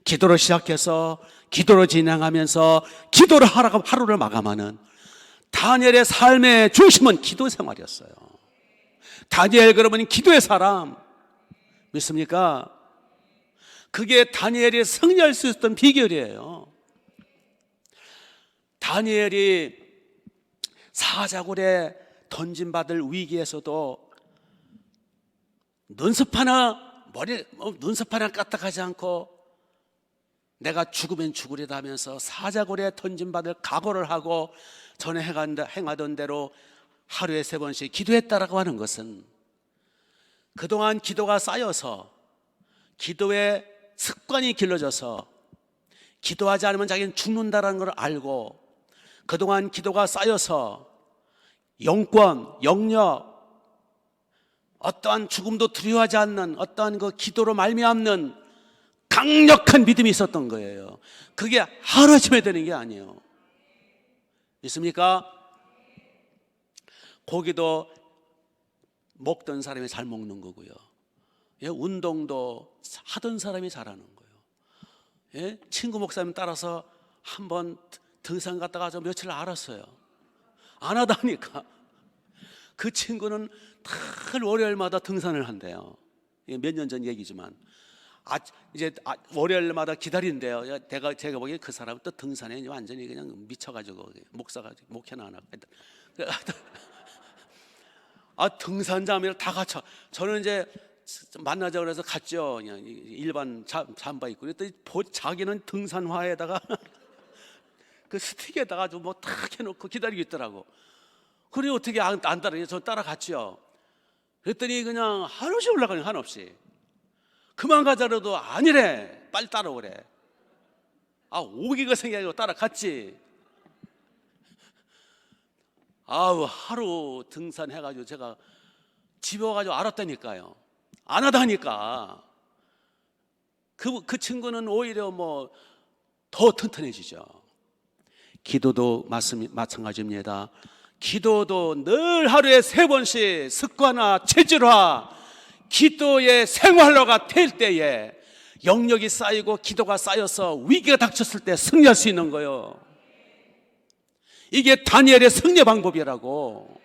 기도로 시작해서 기도로 진행하면서 기도로 하루를 마감하는 다니엘의 삶의 중심은 기도 생활이었어요. 다니엘 그러면 기도의 사람 믿습니까? 그게 다니엘이 승리할 수 있었던 비결이에요. 다니엘이 사자굴에 던짐받을 위기에서도 눈썹 하나 까딱하지 않고 내가 죽으면 죽으리다 하면서 사자굴에 던짐받을 각오를 하고 전에 행하던 대로 하루에 3번씩 기도했다라고 하는 것은, 그동안 기도가 쌓여서 기도의 습관이 길러져서 기도하지 않으면 자기는 죽는다라는 걸 알고, 그동안 기도가 쌓여서 영권, 영력, 어떠한 죽음도 두려워하지 않는 어떠한 그 기도로 말미암는 강력한 믿음이 있었던 거예요. 그게 하루아침에 되는 게 아니에요. 믿습니까? 고기도 먹던 사람이 잘 먹는 거고요. 예, 운동도 하던 사람이 잘하는 거예요. 예, 친구 목사님 따라서 한번 등산 갔다가 저 며칠 알았어요. 안 하다니까 그 친구는 늘 월요일마다 등산을 한대요. 몇 년 전 얘기지만 이제 월요일마다 기다린대요. 제가 보기에 그 사람은 또 등산에 완전히 그냥 미쳐가지고 목사가 목회나 하나. 등산자면 다 갖춰. 저는 이제 만나자 그래서 갔죠. 그냥 일반 잠바 입고. 그랬더니 자기는 등산화에다가 그 스틱에다가 좀 뭐 탁 해놓고 기다리고 있더라고. 그래 어떻게 안 따라요? 저 따라갔죠. 그랬더니 그냥 한없이 올라가니 한없이. 그만 가자라도 아니래. 빨리 따라오래. 오기가 생겨가지고 따라갔지. 하루 등산해가지고 제가 집에 와가지고 알았다니까요. 안 하다니까. 그 친구는 오히려 뭐 더 튼튼해지죠. 기도도 마찬가지입니다. 기도도 늘 하루에 3번씩 습관화, 체질화, 기도의 생활화가 될 때에 영역이 쌓이고 기도가 쌓여서 위기가 닥쳤을 때 승리할 수 있는 거예요. 이게 다니엘의 승리 방법이라고.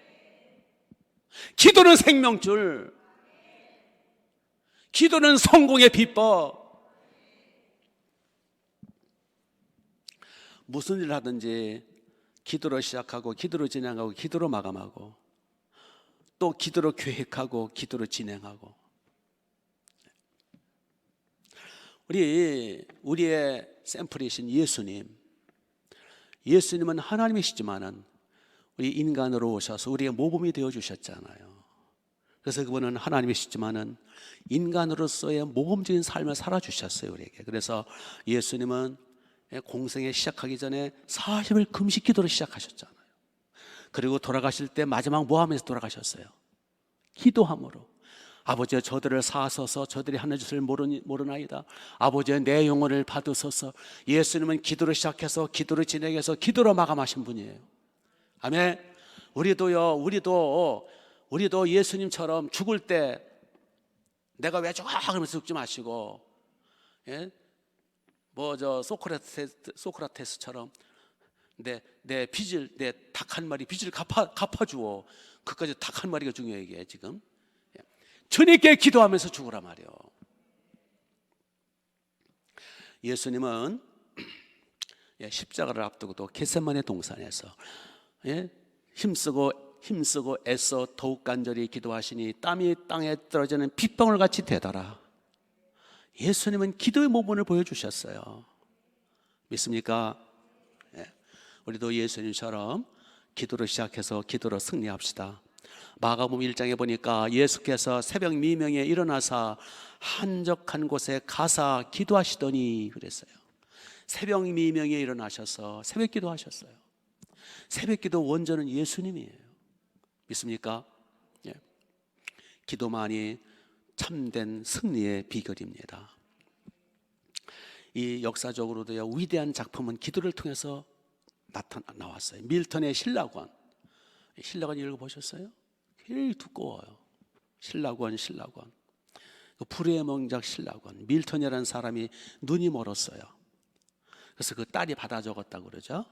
기도는 생명줄, 기도는 성공의 비법. 무슨 일을 하든지 기도로 시작하고 기도로 진행하고 기도로 마감하고 또 기도로 계획하고 기도로 진행하고. 우리의 샘플이신 예수님은 하나님이시지만은 우리 인간으로 오셔서 우리의 모범이 되어 주셨잖아요. 그래서 그분은 하나님이시지만은 인간으로서의 모범적인 삶을 살아 주셨어요, 우리에게. 그래서 예수님은 공생에 시작하기 전에 40일 금식 기도로 시작하셨잖아요. 그리고 돌아가실 때 마지막 뭐 하면서 돌아가셨어요? 기도함으로. 아버지여 저들을 사하소서, 저들이 하는 짓을 모르나이다. 아버지여 내 영혼을 받으소서. 예수님은 기도로 시작해서 기도로 진행해서 기도로 마감하신 분이에요. 아멘. 우리도 예수님처럼 죽을 때 내가 왜 죽어? 그러면서 죽지 마시고, 예? 소크라테스처럼 내 닭 한 마리 빚을 갚아주어. 그까지 닭 한 마리가 중요해. 이게 지금 주님께 기도하면서 죽으라 말이요. 예수님은 십자가를 앞두고 또 겟세마네 동산에서 힘쓰고 애써 더욱 간절히 기도하시니 땀이 땅에 떨어지는 빗방울 같이 되더라. 예수님은 기도의 모범을 보여주셨어요. 믿습니까? 우리도 예수님처럼 기도로 시작해서 기도로 승리합시다. 마가복음 1장에 보니까 예수께서 새벽 미명에 일어나사 한적한 곳에 가사 기도하시더니 그랬어요. 새벽 미명에 일어나셔서 새벽 기도하셨어요. 새벽 기도 원조는 예수님이에요. 믿습니까? 기도만이 참된 승리의 비결입니다. 이 역사적으로도요, 위대한 작품은 기도를 통해서 나왔어요. 밀턴의 신라권 읽어보셨어요? 굉장히 두꺼워요. 신라권. 그 불의 명작 신라권. 밀턴이라는 사람이 눈이 멀었어요. 그래서 그 딸이 받아 적었다고 그러죠.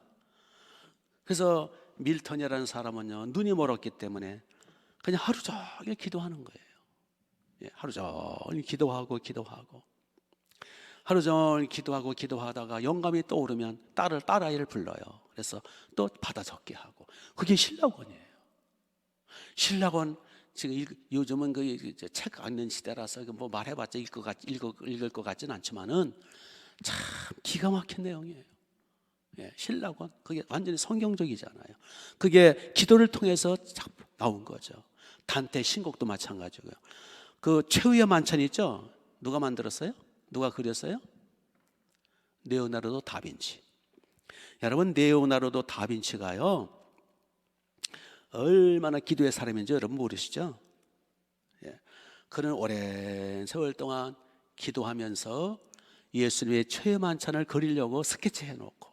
그래서 밀턴이라는 사람은요, 눈이 멀었기 때문에 그냥 하루 종일 기도하는 거예요. 하루 종일 기도하고 하루 종일 기도하다가 영감이 떠오르면 딸아이를 불러요. 그래서 또 받아 적게 하고. 그게 신라권이에요. 신라권, 지금 요즘은 책 읽는 시대라서 뭐 말해봤자 읽을 것 같지는 않지만은 참 기가 막힌 내용이에요. 신라권, 그게 완전히 성경적이잖아요. 그게 기도를 통해서 나온 거죠. 단테 신곡도 마찬가지고요. 그 최후의 만찬 있죠? 누가 만들었어요? 누가 그렸어요? 레오나르도 다빈치. 여러분, 레오나르도 다빈치가요, 얼마나 기도의 사람인지 여러분 모르시죠? 그는 오랜 세월 동안 기도하면서 예수님의 최후의 만찬을 그리려고 스케치해 놓고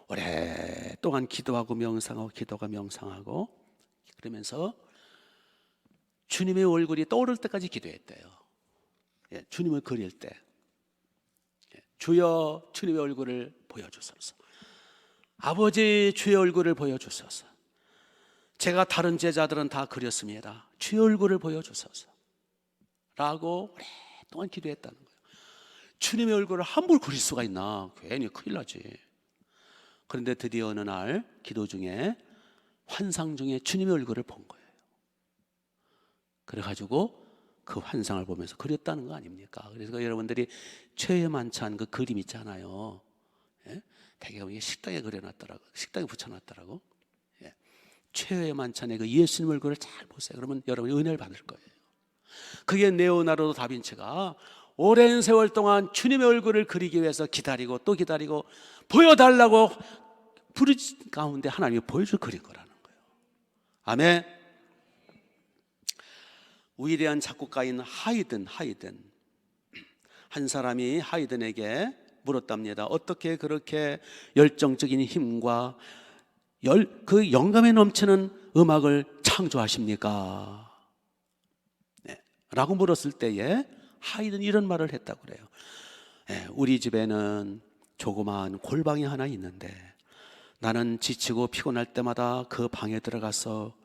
오랫동안 기도하고 명상하고 그러면서 주님의 얼굴이 떠오를 때까지 기도했대요. 주님을 그릴 때 주여 주님의 얼굴을 보여주소서. 아버지 주의 얼굴을 보여주소서. 제가 다른 제자들은 다 그렸습니다. 주의 얼굴을 보여주소서 라고 오랫동안 기도했다는 거예요. 주님의 얼굴을 함부로 그릴 수가 있나? 괜히 큰일 나지. 그런데 드디어 어느 날 기도 중에 환상 중에 주님의 얼굴을 본 거예요. 그래가지고 그 환상을 보면서 그렸다는 거 아닙니까? 그래서 여러분들이 최후의 만찬 그 그림 있잖아요. 대개 식당에 그려놨더라고. 식당에 붙여놨더라고. 최후의 만찬에 그 예수님 얼굴을 잘 보세요. 그러면 여러분이 은혜를 받을 거예요. 그게 레오나르도 다빈치가 오랜 세월 동안 주님의 얼굴을 그리기 위해서 기다리고 또 기다리고 보여달라고 부르짖는 가운데 하나님이 보여줄 그린 거라는 거예요. 아멘. 위대한 작곡가인 하이든 한 사람이 하이든에게 물었답니다. 어떻게 그렇게 열정적인 힘과 그 영감에 넘치는 음악을 창조하십니까? 라고 물었을 때에 하이든이 이런 말을 했다고 그래요. 우리 집에는 조그마한 골방이 하나 있는데 나는 지치고 피곤할 때마다 그 방에 들어가서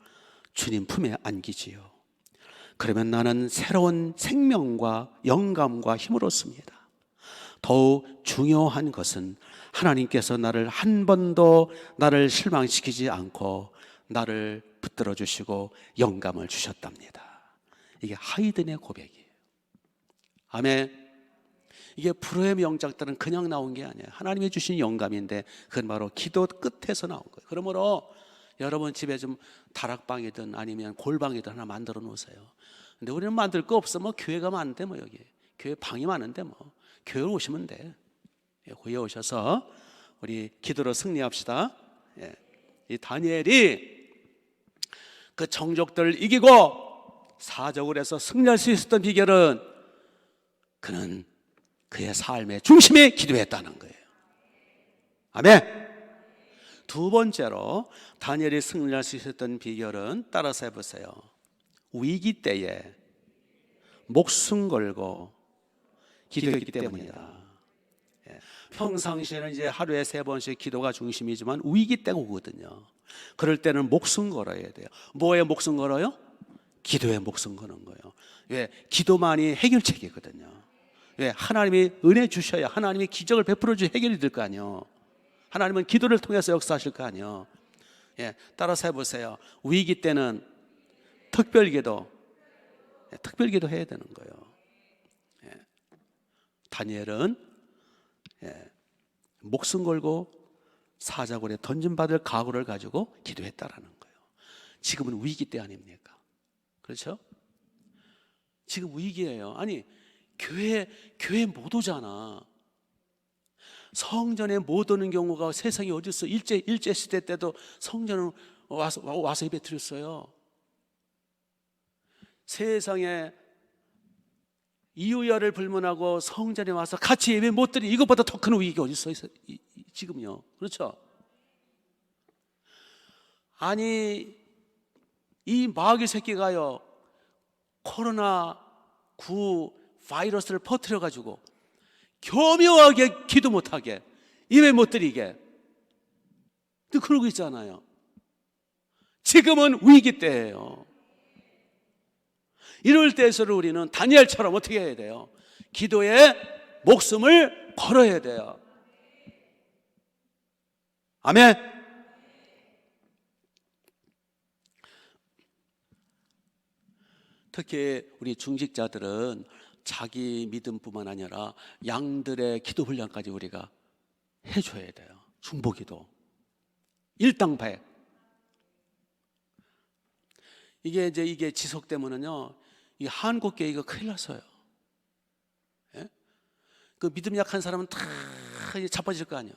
주님 품에 안기지요. 그러면 나는 새로운 생명과 영감과 힘을 얻습니다. 더욱 중요한 것은 하나님께서 나를 한 번도 나를 실망시키지 않고 나를 붙들어 주시고 영감을 주셨답니다. 이게 하이든의 고백이에요. 아멘. 이게 불후의 명작들은 그냥 나온 게 아니에요. 하나님이 주신 영감인데 그건 바로 기도 끝에서 나온 거예요. 그러므로 여러분 집에 좀 다락방이든 아니면 골방이든 하나 만들어 놓으세요. 근데 우리는 만들 거 없어. 뭐 교회 가면 안 돼. 뭐 여기 교회 방이 많은데 뭐 교회 오시면 돼. 교회 오셔서 우리 기도로 승리합시다. 이 다니엘이 그 정족들을 이기고 사적으로 해서 승리할 수 있었던 비결은 그는 그의 삶의 중심에 기도했다는 거예요. 아멘. 두 번째로 다니엘이 승리할 수 있었던 비결은 따라서 해보세요. 위기 때에 목숨 걸고 기도했기 때문이다. 평상시에는 이제 하루에 3번씩 기도가 중심이지만 위기 때가 오거든요. 그럴 때는 목숨 걸어야 돼요. 뭐에 목숨 걸어요? 기도에 목숨 거는 거예요. 왜? 기도만이 해결책이거든요. 왜? 하나님이 은혜 주셔야 하나님이 기적을 베풀어 주 해결이 될 거 아니에요. 하나님은 기도를 통해서 역사하실 거 아니에요. 예, 따라서 해보세요. 위기 때는 특별기도, 특별기도 해야 되는 거예요. 예. 다니엘은 목숨 걸고 사자굴에 던짐받을 각오를 가지고 기도했다라는 거예요. 지금은 위기 때 아닙니까? 그렇죠? 지금 위기예요. 아니, 교회 못 오잖아. 성전에 못 오는 경우가 세상에 어디 있어? 일제 시대 때도 성전을 와서 예배 드렸어요. 세상에 이유야를 불문하고 성전에 와서 같이 예배 못 드리, 이것보다 더 큰 위기가 어디 있어? 지금요. 그렇죠? 아니, 이 마귀 새끼가요, 코로나9 바이러스를 퍼뜨려 가지고 교묘하게 기도 못하게, 예배 못 드리게, 또 그러고 있잖아요. 지금은 위기 때예요. 이럴 때에서는 우리는 다니엘처럼 어떻게 해야 돼요? 기도에 목숨을 걸어야 돼요. 아멘. 특히 우리 중직자들은 자기 믿음뿐만 아니라 양들의 기도 훈련까지 우리가 해줘야 돼요. 중보기도 일당백. 이게 지속되면은요, 이 한국교회가 큰일 났어요. 예? 그 믿음 약한 사람은 다 자빠질 거 아니에요.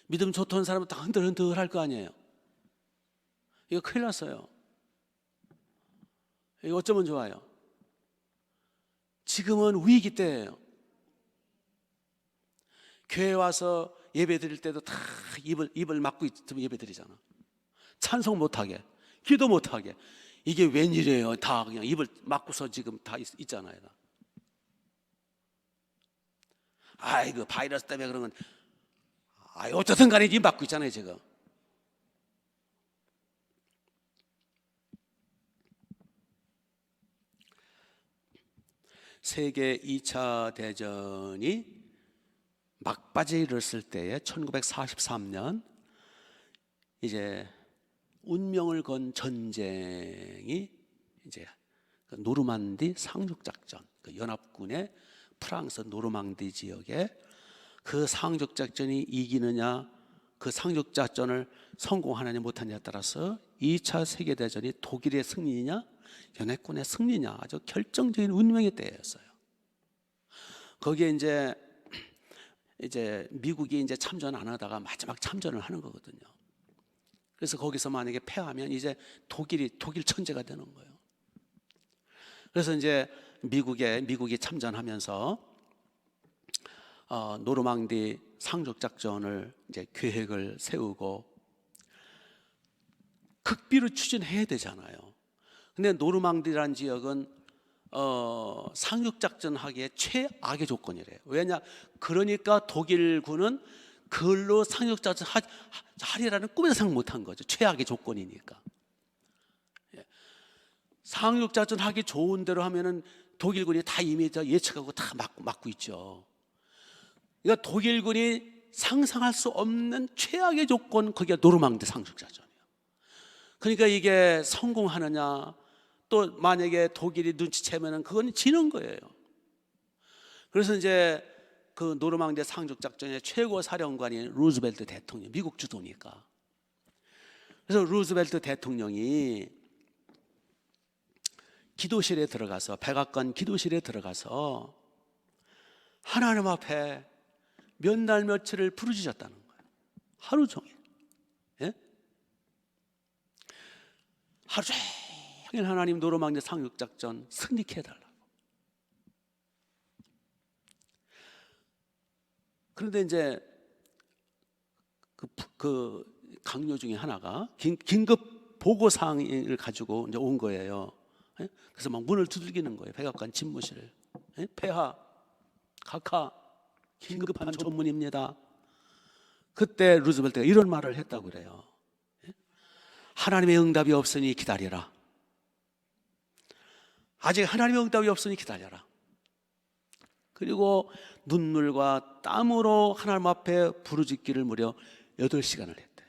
믿음 좋던 사람은 다 흔들흔들 할 거 아니에요. 이거 큰일 났어요. 이거 어쩌면 좋아요? 지금은 위기 때예요. 교회 와서 예배 드릴 때도 다 입을 막고 있으면 예배 드리잖아. 찬송 못하게, 기도 못하게. 이게 웬일이에요? 다 그냥 입을 막고서 지금 다 있잖아요. 아이고, 바이러스 때문에 그런 건, 어쨌든 간에 입 막고 있잖아요, 지금. 세계 2차 대전이 막바지에 이르렀을 때에 1943년 이제 운명을 건 전쟁이 이제 그 노르만디 상륙작전, 그 연합군의 프랑스 노르망디 지역에 그 상륙작전이 이기느냐, 그 상륙작전을 성공하느냐 못하느냐에 따라서 2차 세계대전이 독일의 승리냐 연합군의 승리냐, 아주 결정적인 운명의 때였어요. 거기에 이제 미국이 이제 참전 안 하다가 마지막 참전을 하는 거거든요. 그래서 거기서 만약에 패하면 이제 독일 천재가 되는 거예요. 그래서 이제 미국이 참전하면서 노르망디 상륙 작전을 이제 계획을 세우고 극비로 추진해야 되잖아요. 근데 노르망디라는 지역은 상륙 작전 하기에 최악의 조건이래요. 왜냐? 그러니까 독일군은 그걸로 상륙 작전 하리라는 꿈에도 생각 못한 거죠. 최악의 조건이니까. 상륙 작전 하기 좋은 대로 하면은 독일군이 다 이미 예측하고 다 막고 있죠. 그러니까 독일군이 상상할 수 없는 최악의 조건, 거기가 노르망디 상륙 작전이에요. 그러니까 이게 성공하느냐, 또 만약에 독일이 눈치채면은 그건 지는 거예요. 그래서 이제 그 노르망디 상륙 작전의 최고 사령관인 루즈벨트 대통령, 미국 주도니까. 그래서 루즈벨트 대통령이 기도실에 들어가서, 백악관 기도실에 들어가서 하나님 앞에 몇 날 며칠을 부르짖었다는 거예요. 하루 종일. 예? 하루 종일 하나님 노르망디 상륙 작전 승리케 해달라고. 그런데 이제 그 강요 중에 하나가 긴급 보고 사항을 가지고 이제 온 거예요. 예? 그래서 막 문을 두들기는 거예요. 백악관 집무실을. 예? 폐하, 각하, 긴급한 전문입니다. 그때 루즈벨트가 이런 말을 했다고 그래요. 예? 하나님의 응답이 없으니 기다려라. 아직 하나님의 응답이 없으니 기다려라. 그리고 눈물과 땀으로 하나님 앞에 부르짖기를 무려 8시간을 했대요.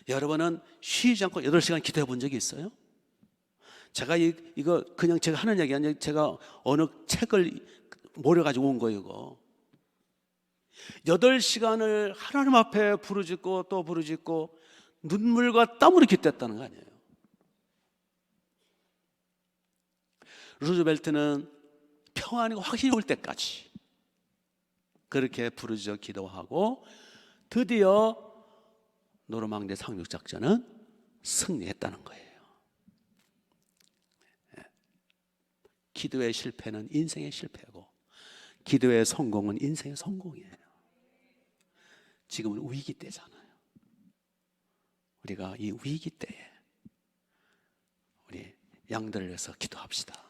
여러분은 쉬지 않고 8시간 기도해 본 적이 있어요? 제가 이거 그냥 제가 하는 얘기 아니라 제가 어느 책을 모려가지고 온 거예요. 이거 8시간을 하나님 앞에 부르짖고 또 부르짖고 눈물과 땀으로 기도했다는 거 아니에요. 루즈벨트는 평안이 확실히 올 때까지 그렇게 부르짖어 기도하고 드디어 노르망디 상륙작전은 승리했다는 거예요. 기도의 실패는 인생의 실패고 기도의 성공은 인생의 성공이에요. 지금은 위기 때잖아요. 우리가 이 위기 때에 우리 양들을 위해서 기도합시다.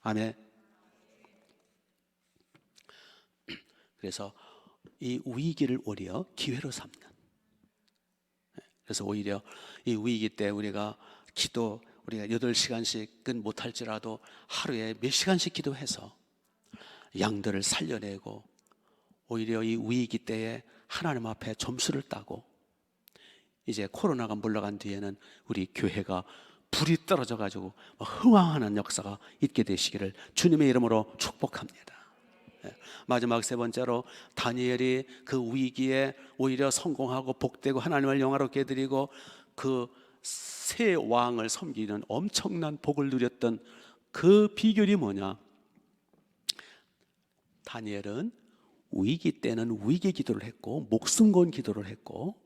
아멘. 그래서 이 위기를 오히려 기회로 삼는, 그래서 오히려 이 위기 때 우리가 8시간씩은 못할지라도 하루에 몇 시간씩 기도해서 양들을 살려내고 오히려 이 위기 때에 하나님 앞에 점수를 따고 이제 코로나가 물러간 뒤에는 우리 교회가 불이 떨어져 가지고 흥황하는 역사가 있게 되시기를 주님의 이름으로 축복합니다. 마지막 3번째로 다니엘이 그 위기에 오히려 성공하고 복되고 하나님을 영화롭게 드리고 그 새 왕을 섬기는 엄청난 복을 누렸던 그 비결이 뭐냐? 다니엘은 위기 때는 위기 기도를 했고 목숨 건 기도를 했고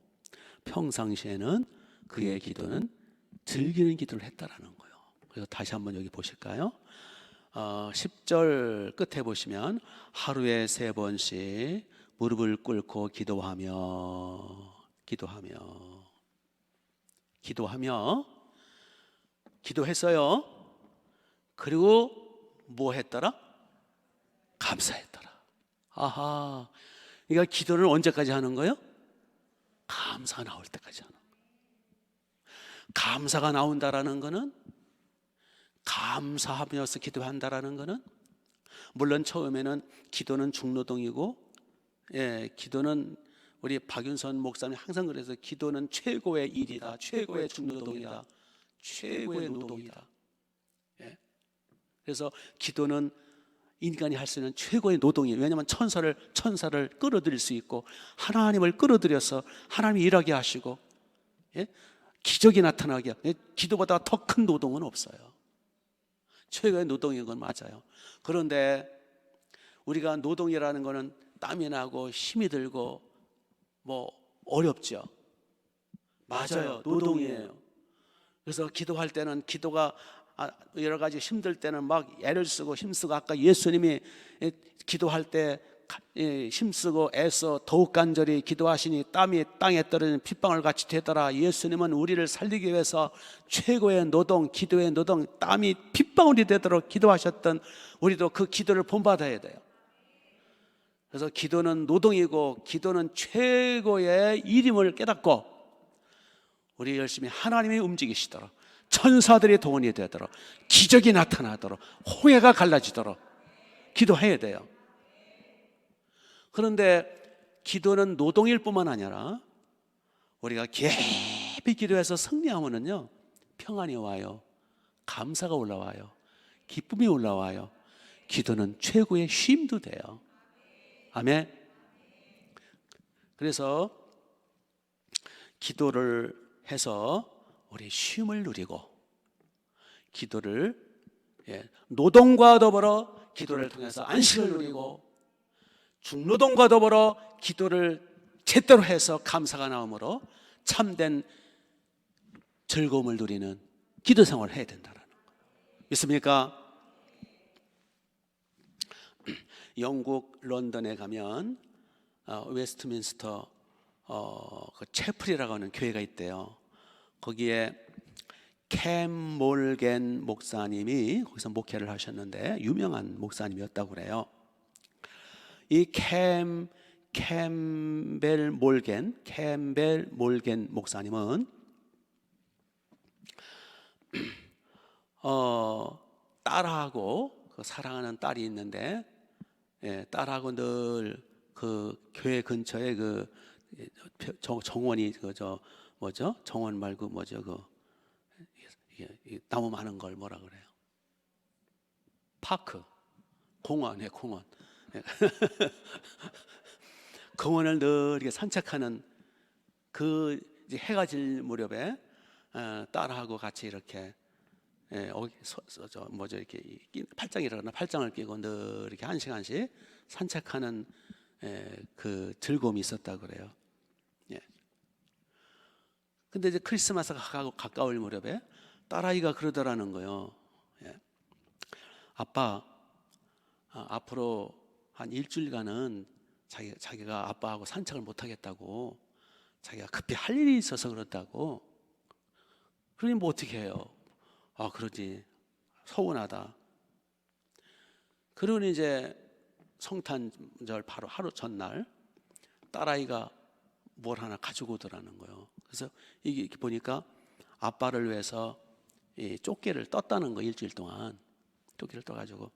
평상시에는 그의 기도는 즐기는 기도를 했다라는 거예요. 그래서 다시 한번 여기 보실까요? 10절 끝에 보시면 하루에 3번씩 무릎을 꿇고 기도했어요. 그리고 뭐 했더라? 감사했더라. 아하, 그러니까 기도를 언제까지 하는 거예요? 감사가 나올 때까지 하는 거예요. 감사가 나온다라는 거는, 감사하면서 기도한다라는 거는, 물론 처음에는 기도는 중노동이고, 기도는 우리 박윤선 목사님 항상 그래서 기도는 최고의 일이다, 최고의 중노동이다, 최고의 노동이다. 그래서 기도는 인간이 할 수 있는 최고의 노동이에요. 왜냐하면 천사를 끌어들일 수 있고 하나님을 끌어들여서 하나님이 일하게 하시고 기적이 나타나게, 기도보다 더 큰 노동은 없어요. 최고의 노동인 건 맞아요. 그런데 우리가 노동이라는 거는 땀이 나고 힘이 들고 뭐 어렵죠. 맞아요, 노동이에요. 그래서 기도할 때는 기도가 여러 가지 힘들 때는 막 애를 쓰고 힘쓰고, 아까 예수님이 기도할 때 힘쓰고 애써 더욱 간절히 기도하시니 땀이 땅에 떨어지는 핏방울 같이 되더라. 예수님은 우리를 살리기 위해서 최고의 노동, 기도의 노동, 땀이 핏방울이 되도록 기도하셨던, 우리도 그 기도를 본받아야 돼요. 그래서 기도는 노동이고 기도는 최고의 일임을 깨닫고 우리 열심히 하나님이 움직이시도록, 천사들이 동원이 되도록, 기적이 나타나도록, 홍해가 갈라지도록 기도해야 돼요. 그런데 기도는 노동일 뿐만 아니라 우리가 깊이 기도해서 승리하면은요, 평안이 와요, 감사가 올라와요, 기쁨이 올라와요. 기도는 최고의 쉼도 돼요. 아멘. 그래서 기도를 해서 우리 쉼을 누리고, 기도를 노동과 더불어 기도를 통해서 안식을 누리고, 중노동과 더불어 기도를 제대로 해서 감사가 나오므로 참된 즐거움을 누리는 기도 생활을 해야 된다는 거예요. 믿습니까? 영국 런던에 가면 웨스트민스터 그 채플이라고 하는 교회가 있대요. 거기에 캠 몰겐 목사님이 거기서 목회를 하셨는데 유명한 목사님이었다고 그래요. 이 캠벨 몰겐 목사님은 딸하고 그 사랑하는 딸이 있는데, 딸하고 늘 그 교회 근처에 그 정원이 그저 뭐죠? 정원 말고 뭐죠? 이게 나무 많은 걸 뭐라 그래요? 파크, 공원에 공원. 공원을 늘 이렇게 산책하는 그 이제 해가 질 무렵에 딸하고 같이 이렇게 뭐죠 이렇게 팔짱이라나 팔짱을 끼고 늘 이렇게 한 시간씩 산책하는 그 즐거움이 있었다 그래요. 예. 근데 이제 크리스마스가 가까울 무렵에 딸아이가 그러더라는 거예요. 예. 아빠, 앞으로 한 일주일간은 자기가 아빠하고 산책을 못 하겠다고, 자기가 급히 할 일이 있어서 그렇다고. 그러니 뭐 어떻게 해요? 그러지, 서운하다. 그러니 이제 성탄절 바로 하루 전날 딸아이가 뭘 하나 가지고 오더라는 거예요. 그래서 이게 보니까 아빠를 위해서 이 쪽게를 떴다는 거. 일주일 동안 쪽게를 떠가지고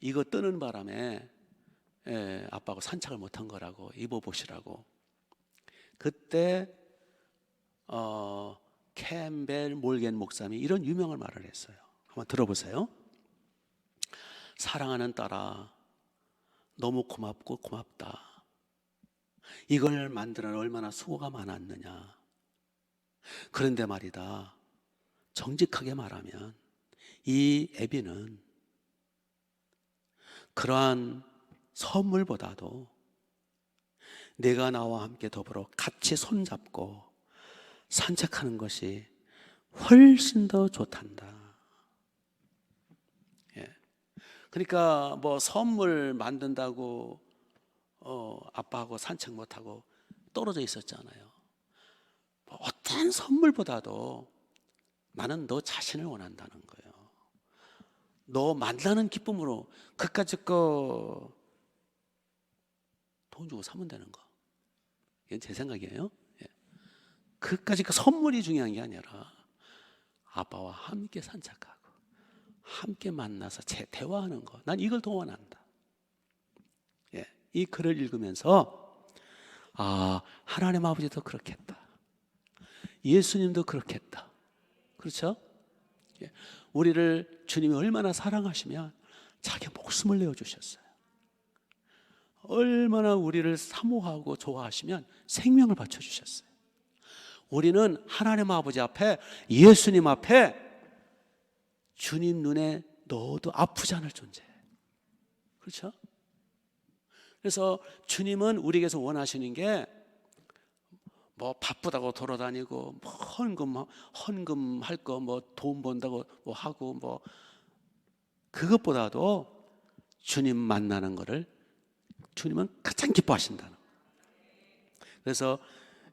이거 뜨는 바람에 아빠하고 산책을 못한 거라고, 입어보시라고. 그때 캠벨 몰겐 목사님이 이런 유명한 말을 했어요. 한번 들어보세요. 사랑하는 딸아, 너무 고맙고 고맙다. 이걸 만드는 얼마나 수고가 많았느냐. 그런데 말이다, 정직하게 말하면 이 애비는 그러한 선물보다도 내가 나와 함께 더불어 같이 손잡고 산책하는 것이 훨씬 더 좋단다. 그러니까 뭐 선물 만든다고 아빠하고 산책 못하고 떨어져 있었잖아요. 뭐 어떤 선물보다도 나는 너 자신을 원한다는 거예요. 너 만나는 기쁨으로 그까짓 거 돈 주고 사면 되는 거. 이건 제 생각이에요. 그까짓 거 선물이 중요한 게 아니라 아빠와 함께 산책하고 함께 만나서 대화하는 거, 난 이걸 더 원한다. 이 글을 읽으면서 하나님 아버지도 그렇겠다, 예수님도 그렇겠다. 그렇죠? 우리를 주님이 얼마나 사랑하시면 자기 목숨을 내어주셨어요. 얼마나 우리를 사모하고 좋아하시면 생명을 바쳐주셨어요. 우리는 하나님 아버지 앞에, 예수님 앞에 주님 눈에 넣어도 아프지 않을 존재예요. 그렇죠? 그래서 주님은 우리에게서 원하시는 게 뭐 바쁘다고 돌아다니고 뭐 헌금할 거 뭐 돈 번다고 뭐 하고 뭐 그것보다도 주님 만나는 거를 주님은 가장 기뻐하신다는 거예요. 그래서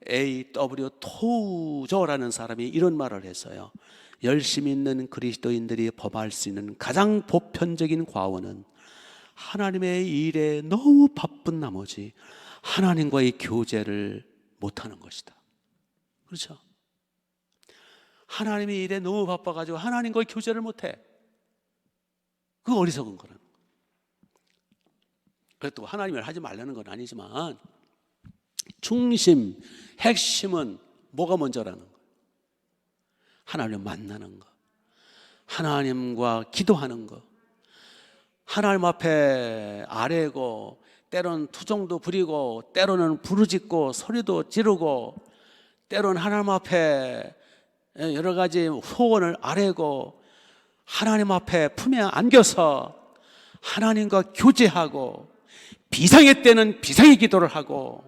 A.W. 토저라는 사람이 이런 말을 했어요. 열심 있는 그리스도인들이 범할 수 있는 가장 보편적인 과오는 하나님의 일에 너무 바쁜 나머지 하나님과의 교제를 못하는 것이다. 그렇죠? 하나님의 일에 너무 바빠가지고 하나님과의 교제를 못해. 그거 어리석은 거라는 거예요. 그렇다고 하나님을 하지 말라는 건 아니지만 중심, 핵심은 뭐가 먼저라는 거예요? 하나님을 만나는 거, 하나님과 기도하는 거, 하나님 앞에 아뢰고 때로는 투정도 부리고 때로는 부르짖고 소리도 지르고 때로는 하나님 앞에 여러 가지 소원을 아뢰고 하나님 앞에 품에 안겨서 하나님과 교제하고, 비상의 때는 비상의 기도를 하고,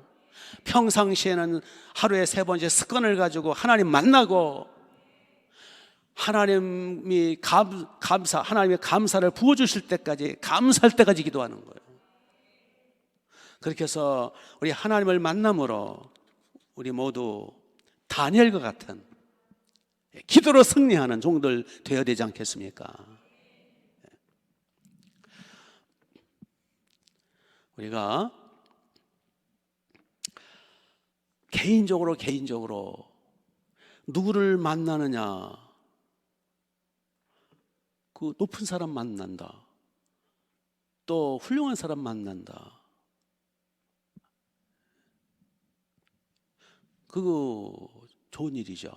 평상시에는 하루에 3번째 습관을 가지고 하나님 만나고, 하나님이 하나님의 감사를 부어주실 때까지, 감사할 때까지 기도하는 거예요. 그렇게 해서 우리 하나님을 만남으로 우리 모두 다니엘과 같은 기도로 승리하는 종들 되어야 되지 않겠습니까? 우리가 개인적으로 누구를 만나느냐, 그 높은 사람 만난다, 또 훌륭한 사람 만난다. 그거 좋은 일이죠.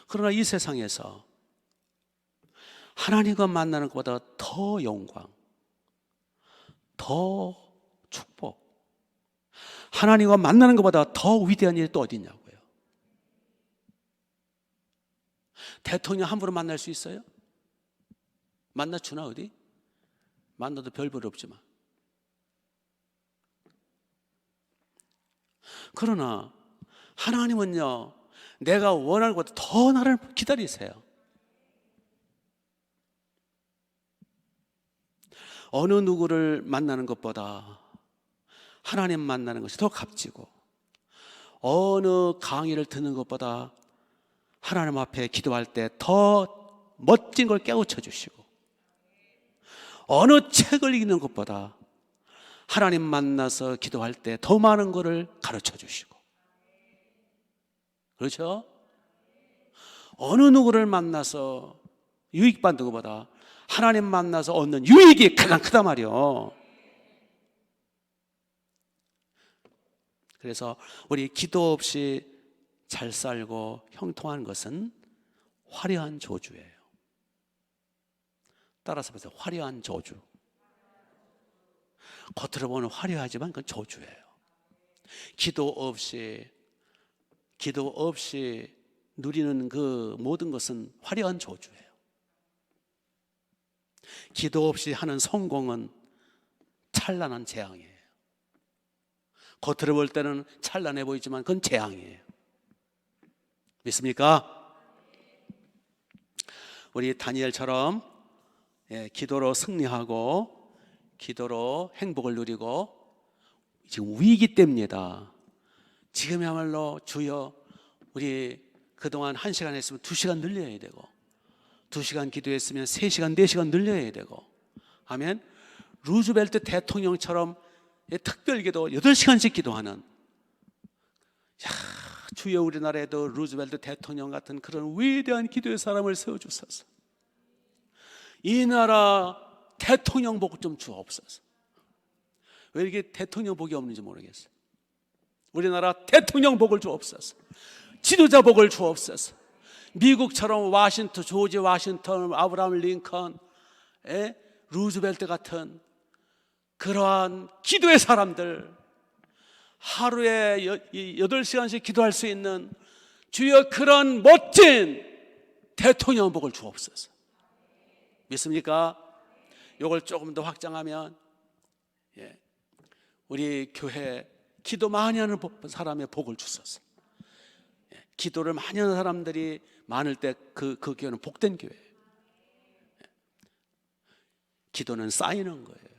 그러나 이 세상에서 하나님과 만나는 것보다 더 영광, 더 축복, 하나님과 만나는 것보다 더 위대한 일이 또 어디 있냐고요. 대통령 함부로 만날 수 있어요? 만나주나 어디? 만나도 별볼 없지만. 그러나 하나님은요, 내가 원하는 것보다 더 나를 기다리세요. 어느 누구를 만나는 것보다 하나님 만나는 것이 더 값지고, 어느 강의를 듣는 것보다 하나님 앞에 기도할 때 더 멋진 걸 깨우쳐 주시고, 어느 책을 읽는 것보다 하나님 만나서 기도할 때 더 많은 것을 가르쳐 주시고, 그렇죠? 어느 누구를 만나서 유익받는 것보다 하나님 만나서 얻는 유익이 가장 크단 말이요. 그래서 우리 기도 없이 잘 살고 형통하는 것은 화려한 저주예요. 따라서 보세요. 화려한 저주. 겉으로 보면 화려하지만 그건 저주예요. 기도 없이 누리는 그 모든 것은 화려한 저주예요. 기도 없이 하는 성공은 찬란한 재앙이에요. 겉으로 볼 때는 찬란해 보이지만 그건 재앙이에요. 믿습니까? 우리 다니엘처럼 기도로 승리하고 기도로 행복을 누리고, 지금 위기 때입니다. 지금이야말로 주여, 우리 그동안 1시간 했으면 2시간 늘려야 되고, 2시간 기도했으면 3시간, 4시간 늘려야 되고, 아멘. 루즈벨트 대통령처럼 특별 기도 8시간씩 기도하는, 주여 우리나라에도 루즈벨트 대통령 같은 그런 위대한 기도의 사람을 세워주소서. 이 나라 대통령 복 좀 주옵소서. 왜 이렇게 대통령 복이 없는지 모르겠어요. 우리나라 대통령 복을 주옵소서. 지도자 복을 주옵소서. 미국처럼 워싱턴, 조지 워싱턴, 아브라함 링컨, 루즈벨트 같은 그러한 기도의 사람들, 하루에 8시간씩 기도할 수 있는 주여 그런 멋진 대통령 복을 주옵소서. 믿습니까? 이걸 조금 더 확장하면, 우리 교회 기도 많이 하는 사람의 복을 주소서. 기도를 많이 하는 사람들이 많을 때 그 교회는 복된 교회예요. 기도는 쌓이는 거예요.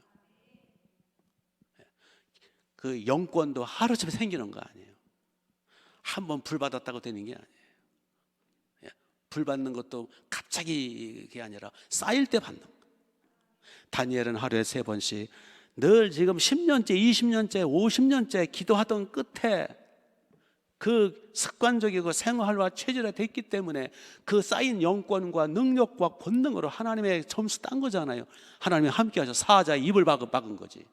그 영권도 하루쯤에 생기는 거 아니에요. 한번 불 받았다고 되는 게 아니에요. 불 받는 것도 갑자기 그게 아니라 쌓일 때 받는 거예요. 다니엘은 하루에 3번씩 늘 지금 10년째, 20년째, 50년째 기도하던 끝에 그 습관적이고 생활과 체질화 됐기 때문에 그 쌓인 영권과 능력과 본능으로 하나님의 점수 딴 거잖아요. 하나님이 함께 하셔서 사자의 입을 박은 거지.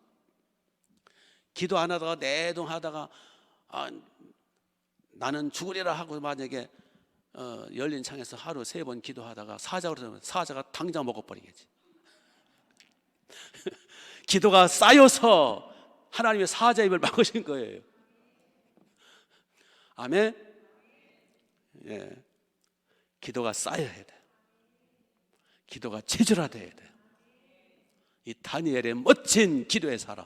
기도 안 하다가 내동하다가 나는 죽으리라 하고 만약에 열린 창에서 하루 3번 기도하다가 사자가 그러면 사자가 당장 먹어버리겠지. 기도가 쌓여서 하나님의 사자의 입을 막으신 거예요. 아멘. 기도가 쌓여야 돼. 기도가 체질화돼야 돼. 이 다니엘의 멋진 기도의 사람,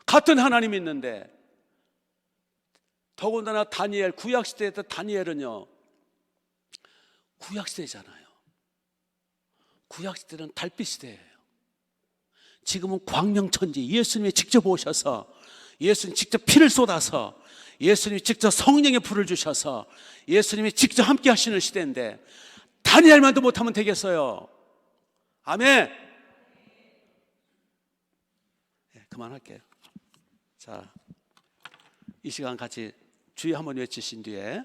같은 하나님이 있는데, 더군다나 다니엘, 구약시대에 때 다니엘은요, 구약시대잖아요. 구약시대는 달빛시대예요. 지금은 광명천지, 예수님이 직접 오셔서, 예수님이 직접 피를 쏟아서, 예수님이 직접 성령의 불을 주셔서 예수님이 직접 함께 하시는 시대인데, 다니엘만도 못하면 되겠어요? 아멘. 그만할게요. 자, 이 시간 같이 주여 한번 외치신 뒤에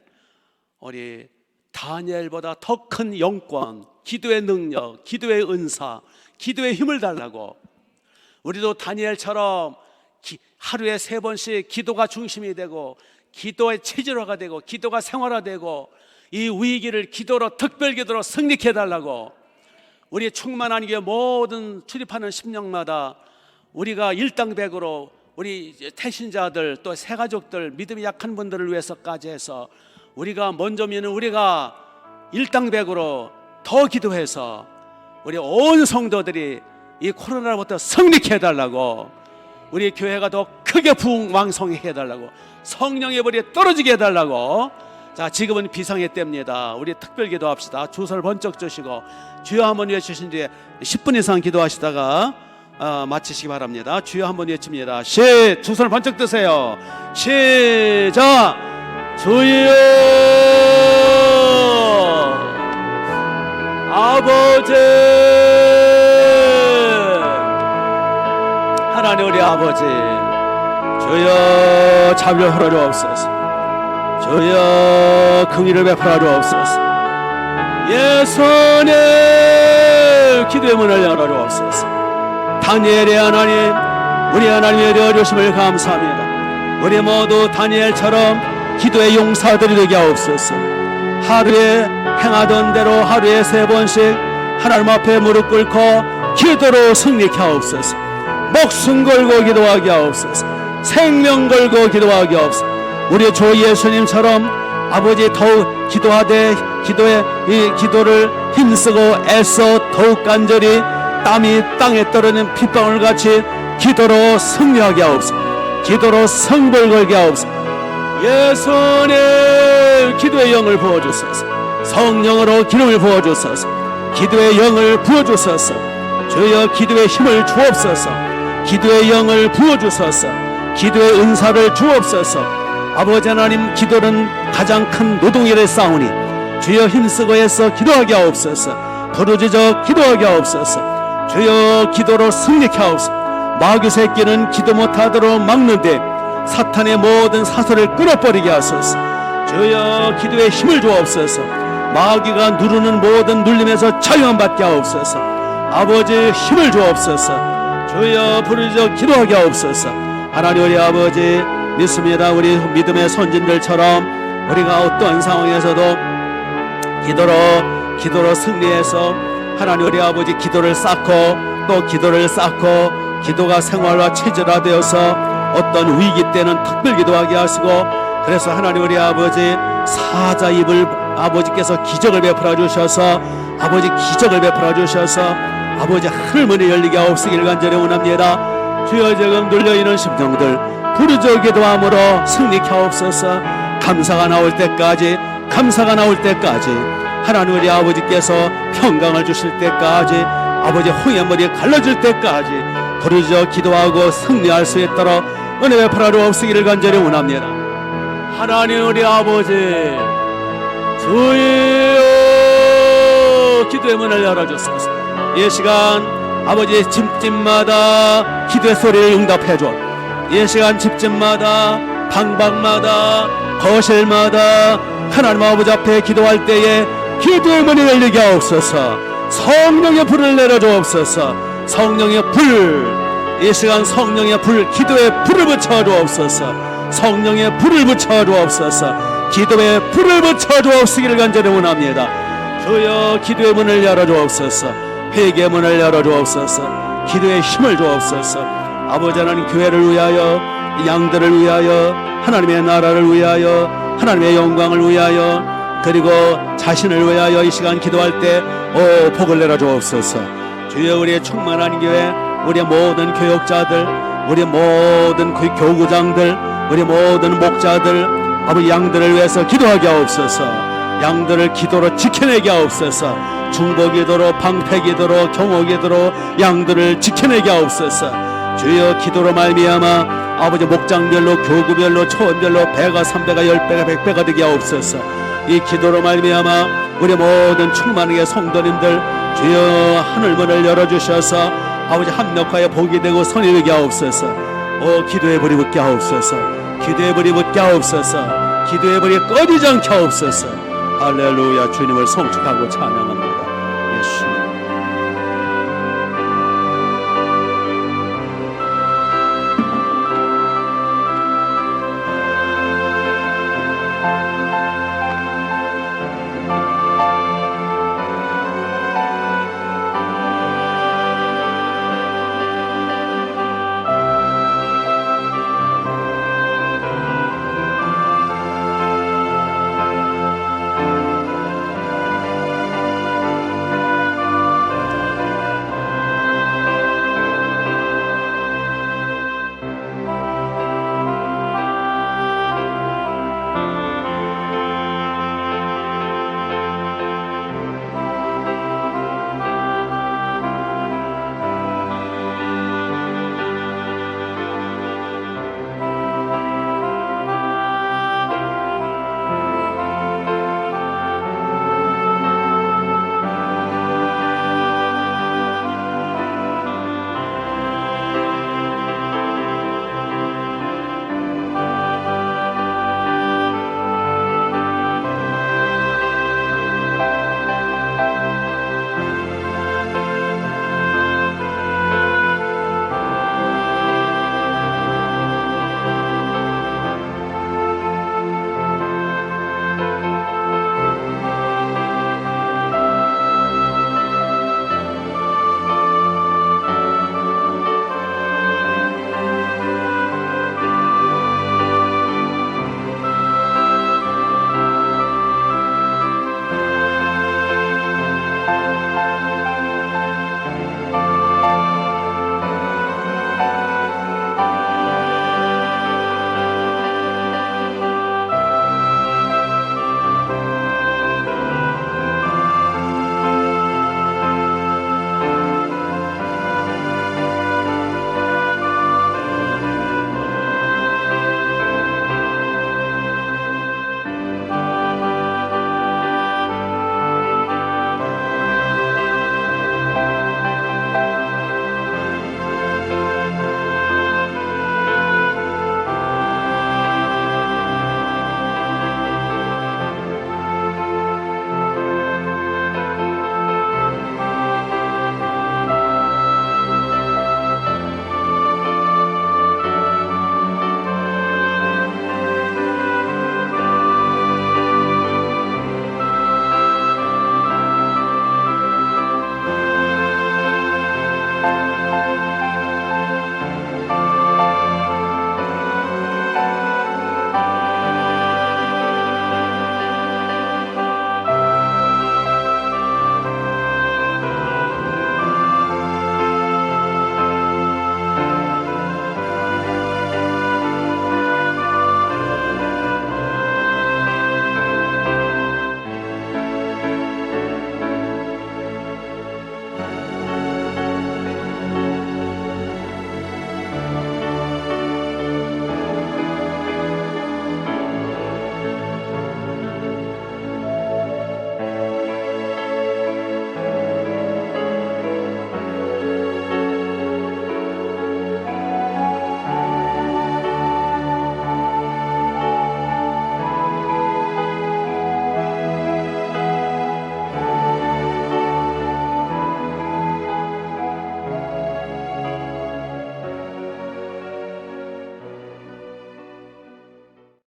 우리 다니엘보다 더 큰 영권, 기도의 능력, 기도의 은사, 기도의 힘을 달라고, 우리도 다니엘처럼 하루에 3번씩 기도가 중심이 되고 기도의 체질화가 되고 기도가 생활화되고 이 위기를 기도로, 특별기도로 승리케 해달라고, 우리 충만한 교회 모든 출입하는 심령마다 우리가 일당백으로 우리 태신자들 또 새가족들 믿음이 약한 분들을 위해서까지 해서 우리가 먼저 믿는 우리가 일당백으로 더 기도해서 우리 온 성도들이 이 코로나로부터 승리케 해달라고, 우리 교회가 더 크게 부흥왕성해 해달라고, 성령의 불이 떨어지게 해달라고. 자, 지금은 비상의 때입니다. 우리 특별 기도합시다. 두 손을 번쩍 드시고 주여 한번 외치신 뒤에 10분 이상 기도하시다가 마치시기 바랍니다. 주여 한번 외칩니다. 두 손을 번쩍 드세요. 시작. 주여 아버지, 하나님 우리 아버지, 주여 자비를 허러 주옵소서. 주여 긍휼을 베풀어 주옵소서. 예수님 기도의 문을 열어 주옵소서. 다니엘의 하나님, 우리 하나님의 되어주심을 감사합니다. 우리 모두 다니엘처럼 기도의 용사들이 되게 하옵소서. 하루에 행하던 대로 하루에 3번씩 하나님 앞에 무릎 꿇고 기도로 승리케 하옵소서. 목숨 걸고 기도하게 하옵소서. 생명 걸고 기도하게 하옵소서. 우리 주 예수님처럼 아버지 더욱 기도하되 기도에 이 기도를 힘쓰고 애써 더욱 간절히 땀이 땅에 떨어지는 핏방울 같이 기도로 승리하게 하옵소서. 기도로 성불 걸게 하옵소서. 예수님 기도의 영을 부어주소서. 성령으로 기름을 부어주소서. 기도의 영을 부어주소서. 주여 기도의 힘을 주옵소서. 기도의 영을 부어주소서. 기도의 은사를 주옵소서. 아버지 하나님, 기도는 가장 큰 노동일의 싸우니 주여 힘쓰고 애써 기도하게 하옵소서. 부르짖어 기도하게 하옵소서. 주여 기도로 승리케 하옵소서. 마귀 새끼는 기도 못하도록 막는데 사탄의 모든 사설을 끊어버리게 하소서. 주여 기도에 힘을 주옵소서. 마귀가 누르는 모든 눌림에서 자유함받게 하옵소서. 아버지 힘을 주옵소서. 주여 부르짖어 기도하게 하옵소서. 하나님 우리 아버지 믿습니다. 우리 믿음의 선진들처럼 우리가 어떠한 상황에서도 기도로 승리해서 하나님 우리 아버지 기도를 쌓고 또 기도를 쌓고 기도가 생활화 체질화되어서 어떤 위기 때는 특별 기도하게 하시고, 그래서 하나님 우리 아버지 사자 입을 아버지께서 기적을 베풀어 주셔서 아버지 기적을 베풀어 주셔서 아버지 하늘문이 열리게 하옵시기를 간절히 원합니다. 주여 지금 눌려있는 심령들 부르짖어 기도함으로 승리케 하옵소서. 감사가 나올 때까지, 감사가 나올 때까지, 하나님 우리 아버지께서 평강을 주실 때까지, 아버지 홍해물이 갈라질 때까지 부르짖어 기도하고 승리할 수 있도록 은혜 베풀어 주옵시기를 간절히 원합니다. 하나님 우리 아버지, 주여 기도의 문을 열어주소서. 이 시간 아버지 집집마다 기도의 소리를 응답해줘. 이 시간 집집마다 방방마다 거실마다 하나님 아버지 앞에 기도할 때에 기도의 문이 열리게 하옵소서. 성령의 불을 내려주옵소서. 성령의 불, 이 시간 성령의 불, 기도의 불을 붙여 주옵소서. 성령의 불을 붙여 주옵소서. 기도의 불을 붙여 주옵시기를 간절히 원합니다. 주여 기도의 문을 열어 주옵소서. 회개의 문을 열어 주옵소서. 기도의 힘을 주옵소서. 아버지 하나님 교회를 위하여, 양들을 위하여, 하나님의 나라를 위하여, 하나님의 영광을 위하여, 그리고 자신을 위하여 이 시간 기도할 때 복을 내려 주옵소서. 주여 우리의 충만한 교회, 우리의 모든 교역자들, 우리의 모든 교구장들, 우리 모든 목자들, 아버지 양들을 위해서 기도하게 하옵소서. 양들을 기도로 지켜내게 하옵소서. 중보기도로, 방패기도로, 경호기도로 양들을 지켜내게 하옵소서. 주여 기도로 말미암아 아버지 목장별로, 교구별로, 초원별로 배가 3배가 10배가 100배가 되게 하옵소서. 이 기도로 말미암아 우리 모든 충만하게 성도님들 주여 하늘문을 열어주셔서 아버지 합력하여 복이 되고 선이 되게 하옵소서. 기도의 불이 붙게 하옵소서. 기도의 불이 붙게 하옵소서. 기도의 불이 꺼지지 않게 하옵소서. 할렐루야. 주님을 송축하고 찬양합니다. 예수님.